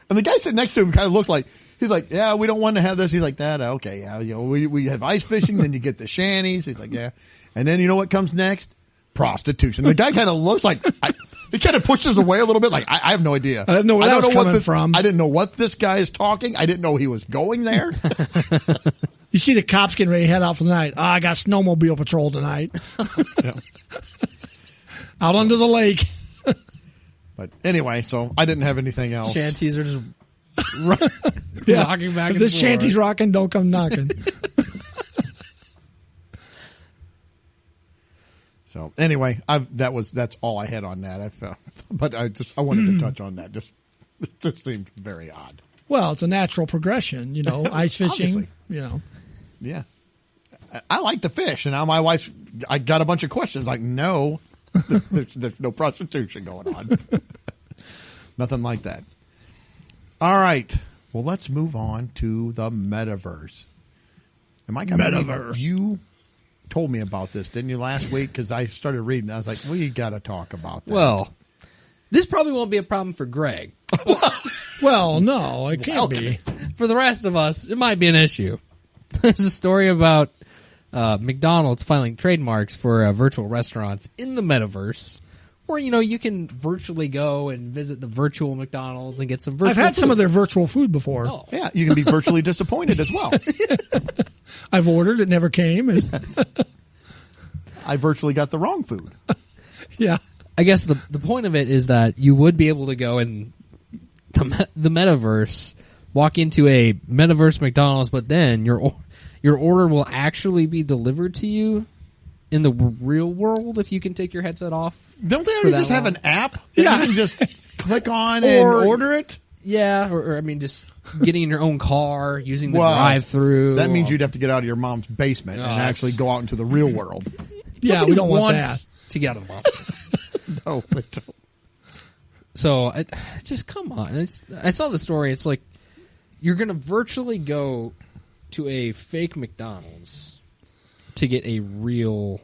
And the guy sitting next to him kind of looks like, he's like, "Yeah, we don't want to have this." He's like, "That, okay, yeah, we have ice fishing, then you get the shanties." He's like, "Yeah." And then you know what comes next? Prostitution. The guy kind of looks like, he kind of pushes away a little bit like, I have no idea. I don't know where that was coming from. I didn't know what this guy is talking. I didn't know he was going there. You see the cops getting ready to head out for the night. I got snowmobile patrol tonight. Out under the lake. But anyway, so I didn't have anything else. Shanties are just rocking back and forth. If this shanty's rocking, don't come knocking. So anyway, that's all I had on that. I felt, but I wanted to touch on that. It just seemed very odd. Well, it's a natural progression, ice fishing, Yeah. I like to fish, and now my wife's, I got a bunch of questions like, no, there's no prostitution going on. Nothing like that. All right. Well, let's move on to the metaverse. Am I Metaverse. You told me about this, didn't you, last week? Because I started reading. I was like, we got to talk about that. Well, this probably won't be a problem for Greg. Well, no, it can't be. For the rest of us, it might be an issue. There's a story about McDonald's filing trademarks for virtual restaurants in the metaverse, where you can virtually go and visit the virtual McDonald's and get some virtual I've had food. some of their virtual food before. Oh. Yeah, you can be virtually disappointed as well. I've ordered, it never came. I virtually got the wrong food. Yeah. I guess the point of it is that you would be able to go in the metaverse, walk into a metaverse McDonald's, but then your order will actually be delivered to you in the real world if you can take your headset off. Don't they already just have an app that Yeah. you can just click on Or- and order it? Yeah, or I mean, just getting in your own car, using the Well, drive-through. That means you'd have to get out of your mom's basement and that's- actually go out into the real world. Yeah, Nobody we don't want wants that. to get out of the office. No, they don't. So just come on. I saw the story. It's like you're going to virtually go to a fake McDonald's to get a real.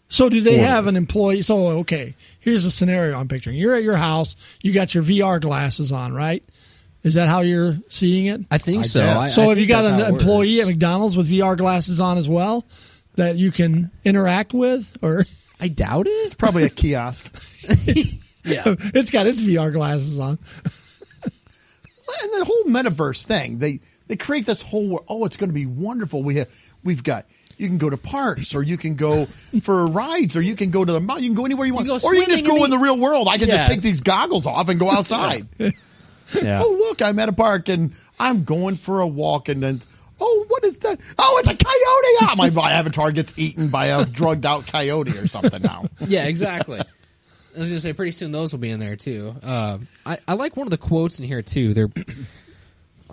So do they Order. have an employee? So, okay, here's a scenario I'm picturing. You're at your house. You got your VR glasses on, right? Is that how you're seeing it? I think I so. guess. So I have you think got that's an how it employee at works. McDonald's with VR glasses on as well that you can interact with? Or I doubt it. Probably a kiosk. Yeah. it's got its VR glasses on. And the whole metaverse thing, they create this whole, it's going to be wonderful. We've got, you can go to parks, or you can go for rides, or you can go to the mountain. You can go anywhere you want, go or you can just swimming go in in the real world. I can Yeah. just take these goggles off and go outside. Yeah. Oh, look, I'm at a park and I'm going for a walk, and then, what is that? Oh, it's a coyote! Ah, my avatar gets eaten by a drugged out coyote or something now. Yeah, exactly. I was going to say, pretty soon those will be in there too. I like one of the quotes in here too.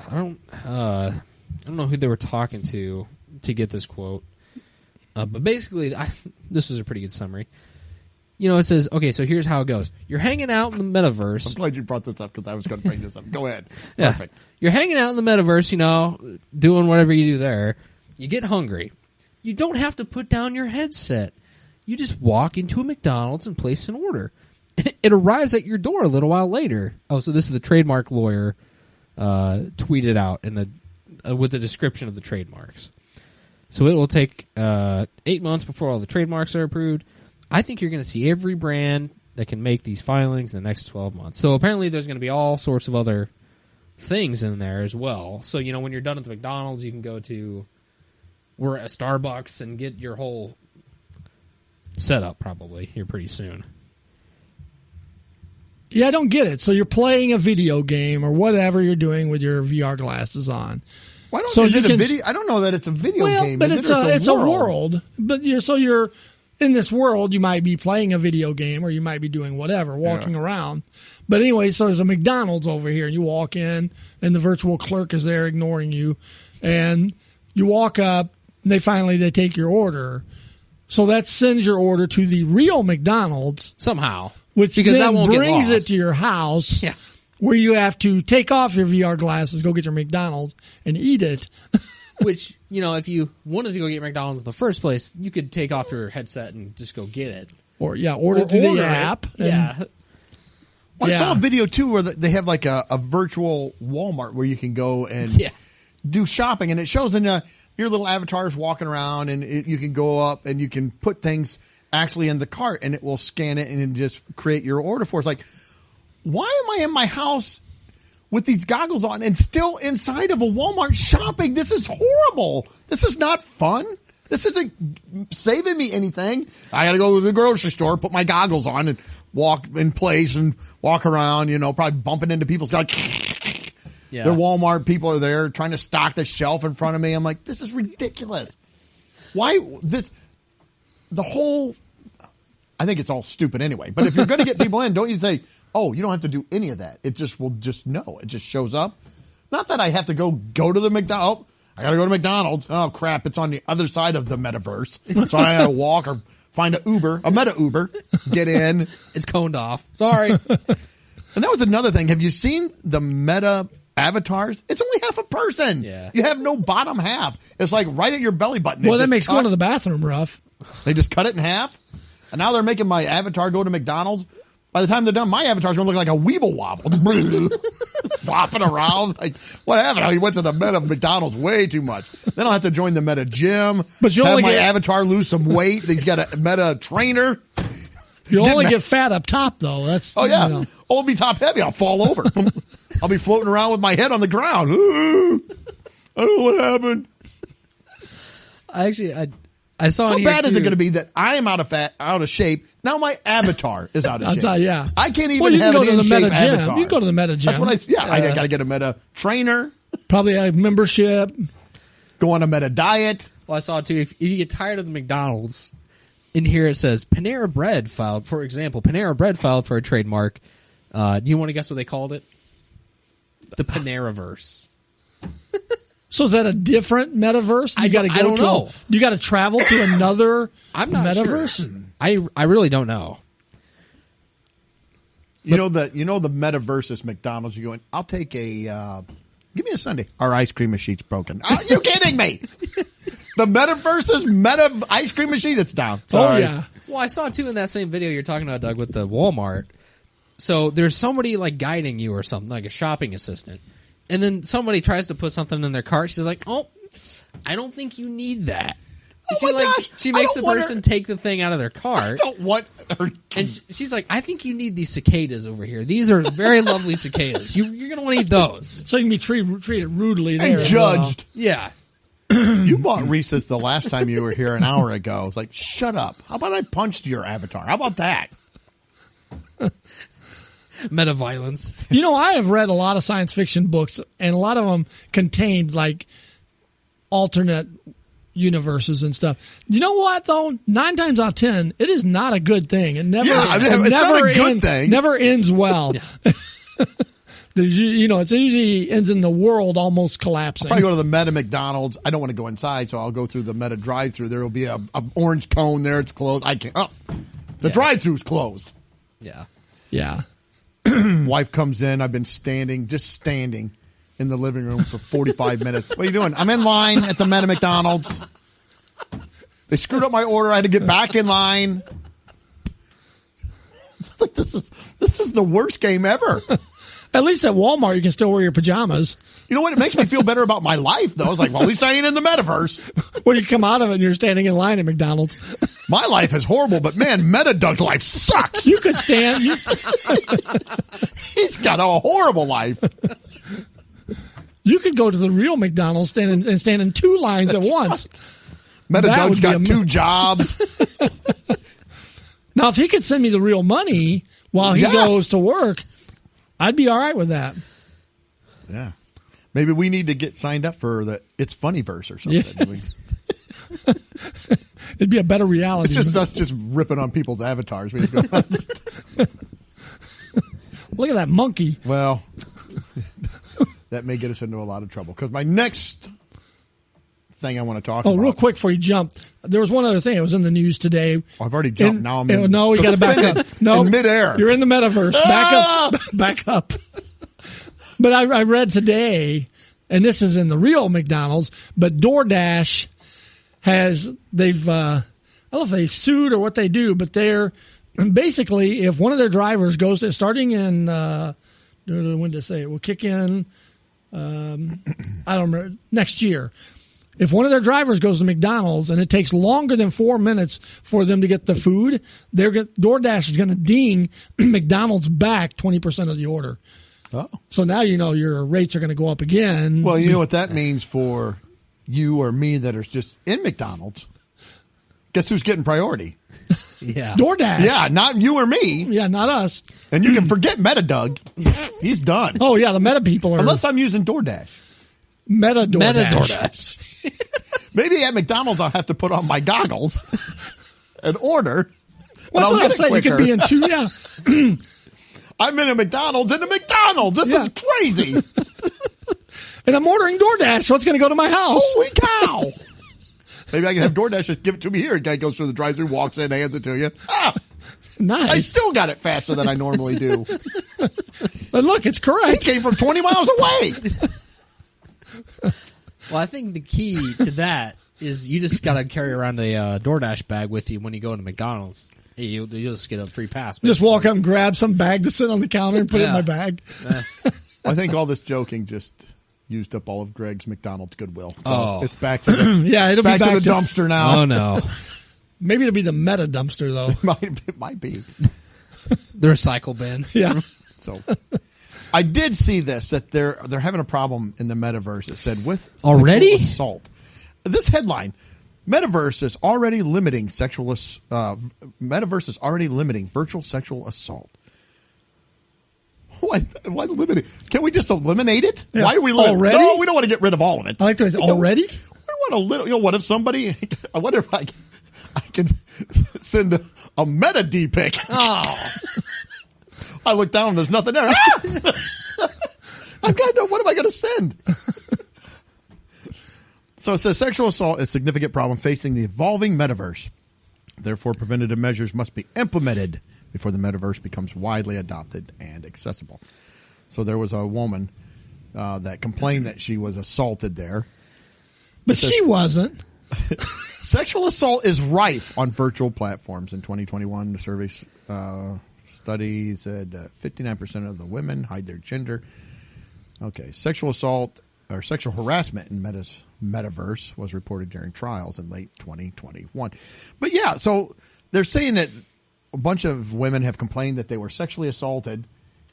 I don't know who they were talking to get this quote, but basically, this is a pretty good summary. It says, okay, so here's how it goes. You're hanging out in the metaverse. I'm glad you brought this up because I was going to bring this up. Go ahead. Yeah. Perfect. You're hanging out in the metaverse, doing whatever you do there. You get hungry. You don't have to put down your headset. You just walk into a McDonald's and place an order. It arrives at your door a little while later. Oh, so this is the trademark lawyer tweeted out with a description of the trademarks. So it will take 8 months before all the trademarks are approved. I think you're going to see every brand that can make these filings in the next 12 months. So apparently there's going to be all sorts of other things in there as well. So, when you're done at the McDonald's, you can go to a Starbucks and get your whole setup probably here pretty soon. Yeah, I don't get it. So you're playing a video game or whatever you're doing with your VR glasses on. Why don't So is you it a can- video? I don't know that it's a video game. but is it's a world. But you're in this world. You might be playing a video game, or you might be doing whatever, walking around. But anyway, so there's a McDonald's over here, and you walk in, and the virtual clerk is there ignoring you, and you walk up, and they take your order. So that sends your order to the real McDonald's, Somehow. which because then that won't brings get it lost. to your house. Yeah. Where you have to take off your VR glasses, go get your McDonald's, and eat it. Which, if you wanted to go get McDonald's in the first place, you could take off your headset and just go get it. Order Or through order the it. app. and- Yeah. Well, I Yeah. saw a video too where they have like a virtual Walmart where you can go and Yeah. do shopping, and it shows in your little avatars walking around, and you can go up and you can put things actually in the cart, and it will scan it and it just create your order for. It's like, why am I in my house with these goggles on and still inside of a Walmart shopping? This is horrible. This is not fun. This isn't saving me anything. I got to go to the grocery store, put my goggles on, and walk in place and walk around, probably bumping into people's got. Yeah. The Walmart people are there trying to stock the shelf in front of me. I'm like, this is ridiculous. Why this? The whole, I think it's all stupid anyway. But if you're going to get people in, don't you say, you don't have to do any of that. It just will just know. It just shows up. Not that I have to go to the McDonald's. I got to go to McDonald's. Oh, crap. It's on the other side of the metaverse. So I got to walk or find a Meta Uber, get in. It's coned off. Sorry. And that was another thing. Have you seen the Meta avatars? It's only half a person. Yeah. You have no bottom half. It's like right at your belly button. Well, that makes going to the bathroom rough. They just cut it in half. And now they're making my avatar go to McDonald's. By the time they're done, my avatar's going to look like a weeble wobble. Flopping around. Like, what happened? He went to the Meta McDonald's way too much. Then I'll have to join the Meta gym. But you have only my get- avatar lose some weight. He's got a Meta trainer. You only get fat up top, though. That's Oh, yeah. You know. I'll be top heavy. I'll fall over. I'll be floating around with my head on the ground. Ooh, I don't know what happened. I saw. How in here bad is it too- going to be that I am out of shape? Now my avatar is out of shape. Yeah. I can't even Well, you have can an go to the in-shape Meta gym. avatar. You can go to the Meta gym. That's what I got to get a Meta trainer, Probably a membership. go on a Meta diet. Well, I saw too. If you get tired of the McDonald's, in here it says Panera Bread filed. For example, Panera Bread filed for a trademark. Do you want to guess what they called it? The Paneraverse. So is that a different metaverse? You got to I don't know. You got to travel to another I'm not metaverse. sure. I really don't know. You know the Metaverse is McDonald's. You go in. I'll take a. Give me a sundae. Our ice cream machine's broken. Are you kidding me? The Metaverse's Meta ice cream machine. It's down. Sorry. Oh yeah. Well, I saw too in that same video you're talking about, Doug, with the Walmart. So there's somebody like guiding you or something, like a shopping assistant. And then somebody tries to put something in their cart. She's like, "Oh, I don't think you need that." Oh she my like gosh, she I makes don't the want person her- take the thing out of their I cart. don't want her. And she's like, "I think you need these cicadas over here. These are very lovely cicadas. You're going to want to eat those." So you can be treated rudely there. And as well. judged. Yeah. You bought Reese's the last time you were here an hour ago. It's like, shut up. How about I punched your avatar? How about that? Meta violence. You know, I have read a lot of science fiction books, and a lot of them contained like alternate universes and stuff. You know what, though? 9 times out of 10, it is not a good thing. It never, Yeah, I mean, it it's not never a good thing. Never ends well. You know, it usually ends in the world almost collapsing. If I go to the Meta McDonald's, I don't want to go inside, so I'll go through the Meta drive-through. There will be a orange cone there. It's closed. I can't. Oh, the drive-through's closed. Yeah. Yeah. Wife comes in. I've been just standing in the living room for 45 minutes. What are you doing? I'm in line at the Meta McDonald's. They screwed up my order. I had to get back in line. Like, this is the worst game ever. At least at Walmart, you can still wear your pajamas. You know what? It makes me feel better about my life, though. It's like, well, at least I ain't in the metaverse. When you come out of it and you're standing in line at McDonald's. My life is horrible, but man, Meta Doug's life sucks. You could stand. He's got a horrible life. You could go to the real McDonald's stand in 2 lines at once. Meta That Doug's would be got 2 jobs. Now, if he could send me the real money while he Yes. goes to work, I'd be all right with that. Yeah. Maybe we need to get signed up for the It's Funnyverse or something. Yeah. It'd be a better reality. It's just us just ripping on people's avatars. We just go, Look at that monkey. well, that may get us into a lot of trouble because my next thing I want to talk about. Oh, real quick before you jump, there was one other thing. It was in the news today. Oh, I've already jumped. Now I'm in. No, you got to back up. No, in midair. You're in the metaverse. Back up. But I read today, and this is in the real McDonald's, but DoorDash they've I don't know if they sued or what they do, but they're basically, if one of their drivers goes to, starting in, when did I say it? Will kick in, I don't remember, next year. If one of their drivers goes to McDonald's and it takes longer than 4 minutes for them to get the food, DoorDash is going to ding McDonald's back 20% of the order. Oh. So now you know your rates are going to go up again. Well, you know what that means for you or me that are just in McDonald's. Guess who's getting priority? Yeah. DoorDash. Yeah, not you or me. Yeah, not us. And you can forget Meta Doug. He's done. Oh, yeah, the meta people are. Unless I'm using DoorDash. Meta DoorDash. Meta DoorDash. Maybe at McDonald's I'll have to put on my goggles and order. Well, that's and what I get it say. You could quicker. be in 2, yeah. I'm in a McDonald's in a McDonald's. This Yeah. is crazy. And I'm ordering DoorDash, so it's going to go to my house. Holy cow. Maybe I can have DoorDash just give it to me here. A guy goes through the drive-thru, walks in, hands it to you. Ah, Nice. I still got it faster than I normally do. But look, it's He correct. came from 20 miles away. Well, I think the key to that is you just got to carry around a DoorDash bag with you when you go into McDonald's. You just get a free pass. Just walk up and grab some bag to sit on the counter and put it in my bag. I think all this joking just used up all of Greg's McDonald's goodwill. So it's back to the, Yeah, it'll be back to the dumpster now. Oh no, Maybe it'll be the meta dumpster though. It might be. the recycle bin. Yeah. So I did see this, that they're having a problem in the metaverse. It said with Already? sexual assault. This headline: Metaverse is already limiting Metaverse is already limiting virtual sexual assault. Why limiting? Can't we just eliminate it? Yeah. Why are we limiting? Already? No, we don't want to get rid of all of it. I like to say already. We want a little. What if somebody? I wonder if I can send a meta D pic. Oh. I look down and there's nothing there. I've got no. What am I going to send? So it says sexual assault is a significant problem facing the evolving metaverse. Therefore, preventative measures must be implemented before the metaverse becomes widely adopted and accessible. So there was a woman that complained that she was assaulted there. But she wasn't. Sexual assault is rife on virtual platforms. In 2021, the survey study said 59% of the women hide their gender. Okay, sexual assault or sexual harassment in Metaverse was reported during trials in late 2021. But yeah, so they're saying that a bunch of women have complained that they were sexually assaulted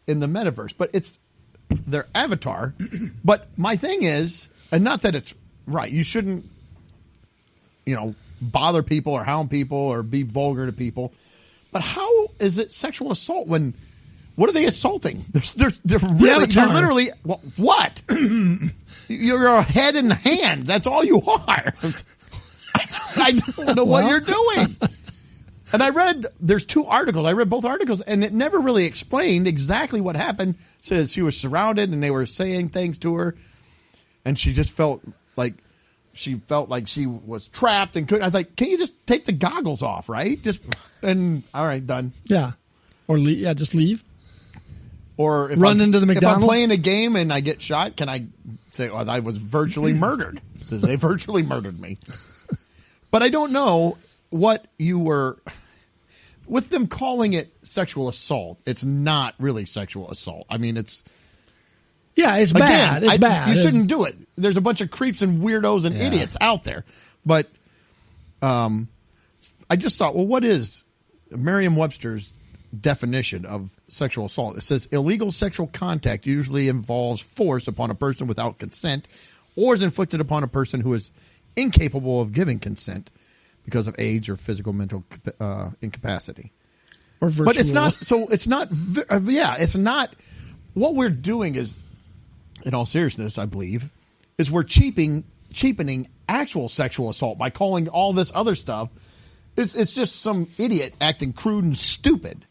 in the Metaverse, but it's their avatar. But my thing is, and not that it's right, you shouldn't, bother people or hound people or be vulgar to people. But how is it sexual assault when, what are they assaulting? They're literally, well, what? You're a head and hand. That's all you are. I don't know what you're doing. And I read, there's two articles. I read both articles and it never really explained exactly what happened. It says she was surrounded and they were saying things to her and she just felt like she was trapped and couldn't. I was like, can you just take the goggles off, right? All right, done. Yeah. Or just leave. Or if Run into the McDonald's. If I'm playing a game and I get shot, can I say, oh, I was virtually murdered? Because they virtually murdered me. But I don't know what you were, with them calling it sexual assault. It's not really sexual assault. I mean, it's. Yeah, it's bad. It's bad. You shouldn't do it. There's a bunch of creeps and weirdos and idiots out there. But I just thought, well, what is Merriam-Webster's definition of sexual assault? It says illegal sexual contact usually involves force upon a person without consent or is inflicted upon a person who is incapable of giving consent because of age or physical mental incapacity. Or virtual. But it's not, so it's not, it's not, what we're doing is, in all seriousness, I believe, is we're cheapening actual sexual assault by calling all this other stuff. It's just some idiot acting crude and stupid.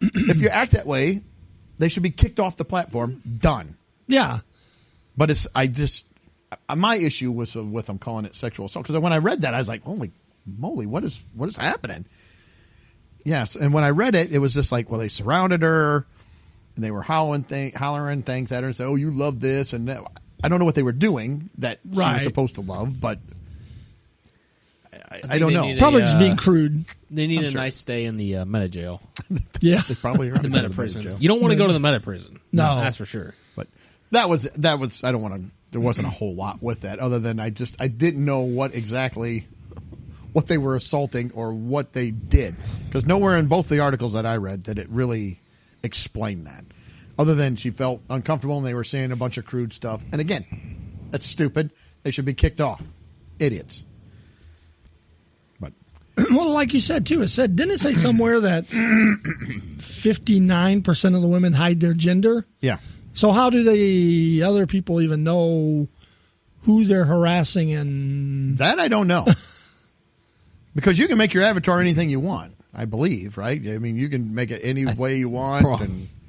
If you act that way, they should be kicked off the platform. Done. Yeah. But my issue was with them calling it sexual assault because when I read that, I was like, holy moly, what is happening? Yes, and when I read it, it was just like, well, they surrounded her. And they were hollering things at her and say, oh, you love this and that. I don't know what they were doing that she was supposed to love, but I don't know. Probably just being crude. They need nice stay in the meta jail. Yeah. They probably are The meta prison. You don't want to go to the meta prison. No. That's for sure. But that was, I don't want to, there wasn't a whole lot with that other than I didn't know what they were assaulting or what they did. Because nowhere in both the articles that I read did it really explain that, other than she felt uncomfortable and they were saying a bunch of crude stuff. And again, that's stupid. They should be kicked off. Idiots. But well, like you said too, didn't it say somewhere that 59% of the women hide their gender? Yeah. So how do the other people even know who they're harassing? And that I don't know. Because you can make your avatar anything you want. I believe, right? I mean, you can make it any way you want.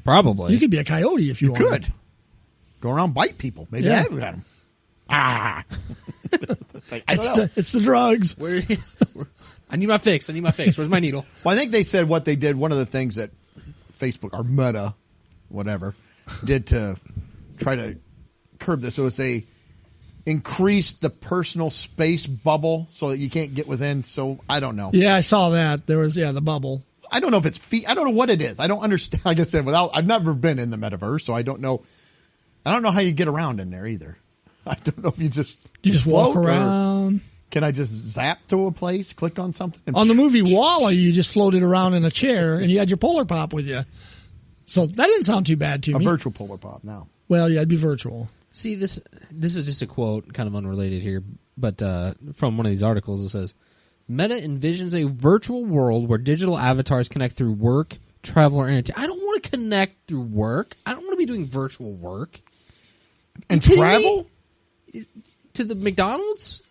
Probably. You could be a coyote if you want. Could. Go around bite people. Maybe I haven't got them. It's the drugs. I need my fix. Where's my needle? Well, I think they said what they did. One of the things that Facebook or Meta, whatever, did to try to curb this. So they increased the personal space bubble so that you can't get within. So I don't know. Yeah, I saw that. There was, the bubble. I don't know if it's I don't know what it is. I don't understand. Like I said, I've never been in the metaverse, so I don't know. I don't know how you get around in there either. I don't know if you just walk around. Can I just zap to a place, click on something? On the movie Wall-E, you just floated around in a chair and you had your Polar Pop with you. So that didn't sound too bad to me. A virtual Polar Pop now. Well, yeah, it'd be virtual. See, this is just a quote, kind of unrelated here, but from one of these articles it says, Meta envisions a virtual world where digital avatars connect through work, travel, or entertainment. I don't want to connect through work. I don't want to be doing virtual work. And travel? To the McDonald's?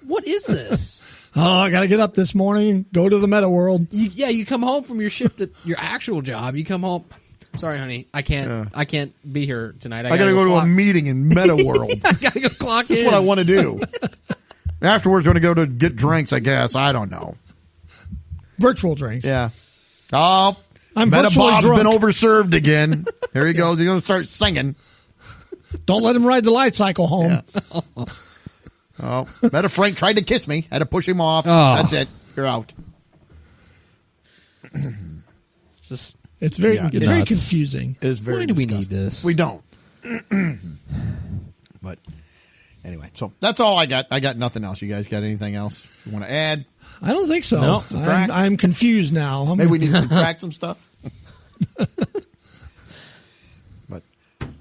What is this? Oh, I got to get up this morning, go to the Meta world. You come home from your shift at your actual job. You come home. Sorry, honey, I can't be here tonight. I got to go to a meeting in Meta World. I got to go clock in. That's what I want to do. Afterwards, we're going to go to get drinks, I guess. I don't know. Virtual drinks. Yeah. Oh, I'm Meta virtually Bob's drunk. been overserved again. Here he goes. He's going to start singing. Don't let him ride the light cycle home. Yeah. Oh, Meta Frank tried to kiss me. Had to push him off. Oh. That's it. You're out. It's very nuts. confusing. It is very Why do we disgusting. need this? We don't. But anyway, so that's all I got. I got nothing else. You guys got anything else you want to add? I don't think so. No, subtract. I'm confused now. Maybe we need to subtract some stuff. But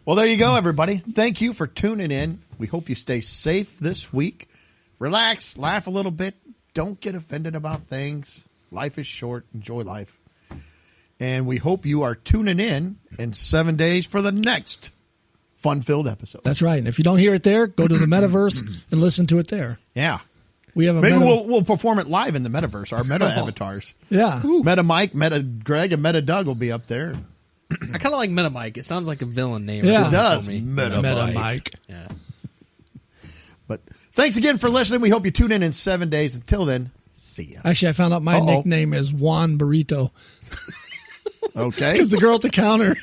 well, there you go, everybody. Thank you for tuning in. We hope you stay safe this week. Relax, laugh a little bit. Don't get offended about things. Life is short. Enjoy life. And we hope you are tuning in 7 days for the next fun-filled episode. That's right. And if you don't hear it there, go to the Metaverse and listen to it there. Yeah. We have Maybe we'll perform it live in the Metaverse, our Meta avatars. Yeah. Meta Mike, Meta Greg, and Meta Doug will be up there. I kind of like Meta Mike. It sounds like a villain name. Yeah. It does. Me. Meta Mike. Yeah. But thanks again for listening. We hope you tune in 7 days. Until then, see ya. Actually, I found out my nickname is Juan Burrito. Okay. Because the girl at the counter,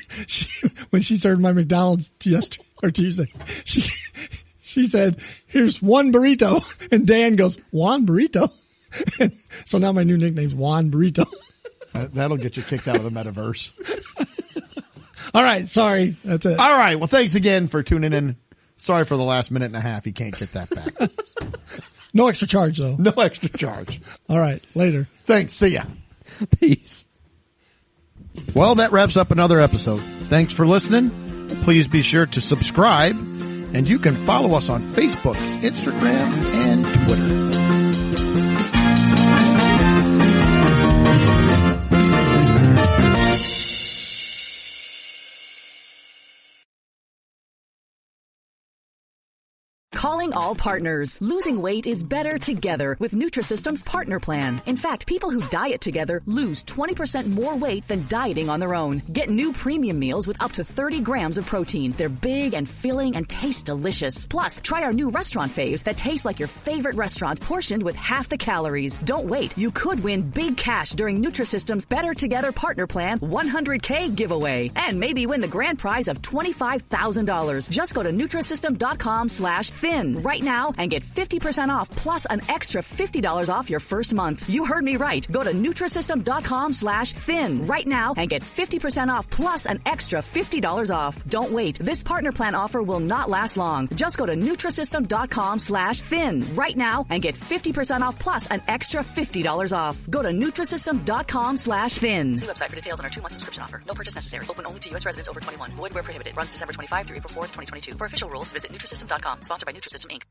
when she served my McDonald's Tuesday, she said, "Here's one burrito," and Dan goes, "Juan Burrito." And so now my new nickname's Juan Burrito. That'll get you kicked out of the Metaverse. All right, sorry, that's it. All right. Well, thanks again for tuning in. Sorry for the last minute and a half. You can't get that back. No extra charge though. No extra charge. All right, later. Thanks. See ya. Peace. Well, that wraps up another episode. Thanks for listening. Please be sure to subscribe, and you can follow us on Facebook, Instagram, and Twitter. Calling all partners. Losing weight is better together with Nutrisystem's Partner Plan. In fact, people who diet together lose 20% more weight than dieting on their own. Get new premium meals with up to 30 grams of protein. They're big and filling and taste delicious. Plus, try our new restaurant faves that taste like your favorite restaurant, portioned with half the calories. Don't wait. You could win big cash during Nutrisystem's Better Together Partner Plan 100K giveaway. And maybe win the grand prize of $25,000. Just go to Nutrisystem.com/thin right now and get 50% off plus an extra $50 off your first month. You heard me right. Go to Nutrisystem.com/thin right now and get 50% off plus an extra $50 off. Don't wait. This partner plan offer will not last long. Just go to Nutrisystem.com/thin right now and get 50% off plus an extra $50 off. Go to Nutrisystem.com/thin. See website for details on our 2-month subscription offer. No purchase necessary. Open only to U.S. residents over 21. Void where prohibited. Runs December 25 through April 4th, 2022. For official rules, visit Nutrisystem.com. Sponsored by Nutrisystem, Inc.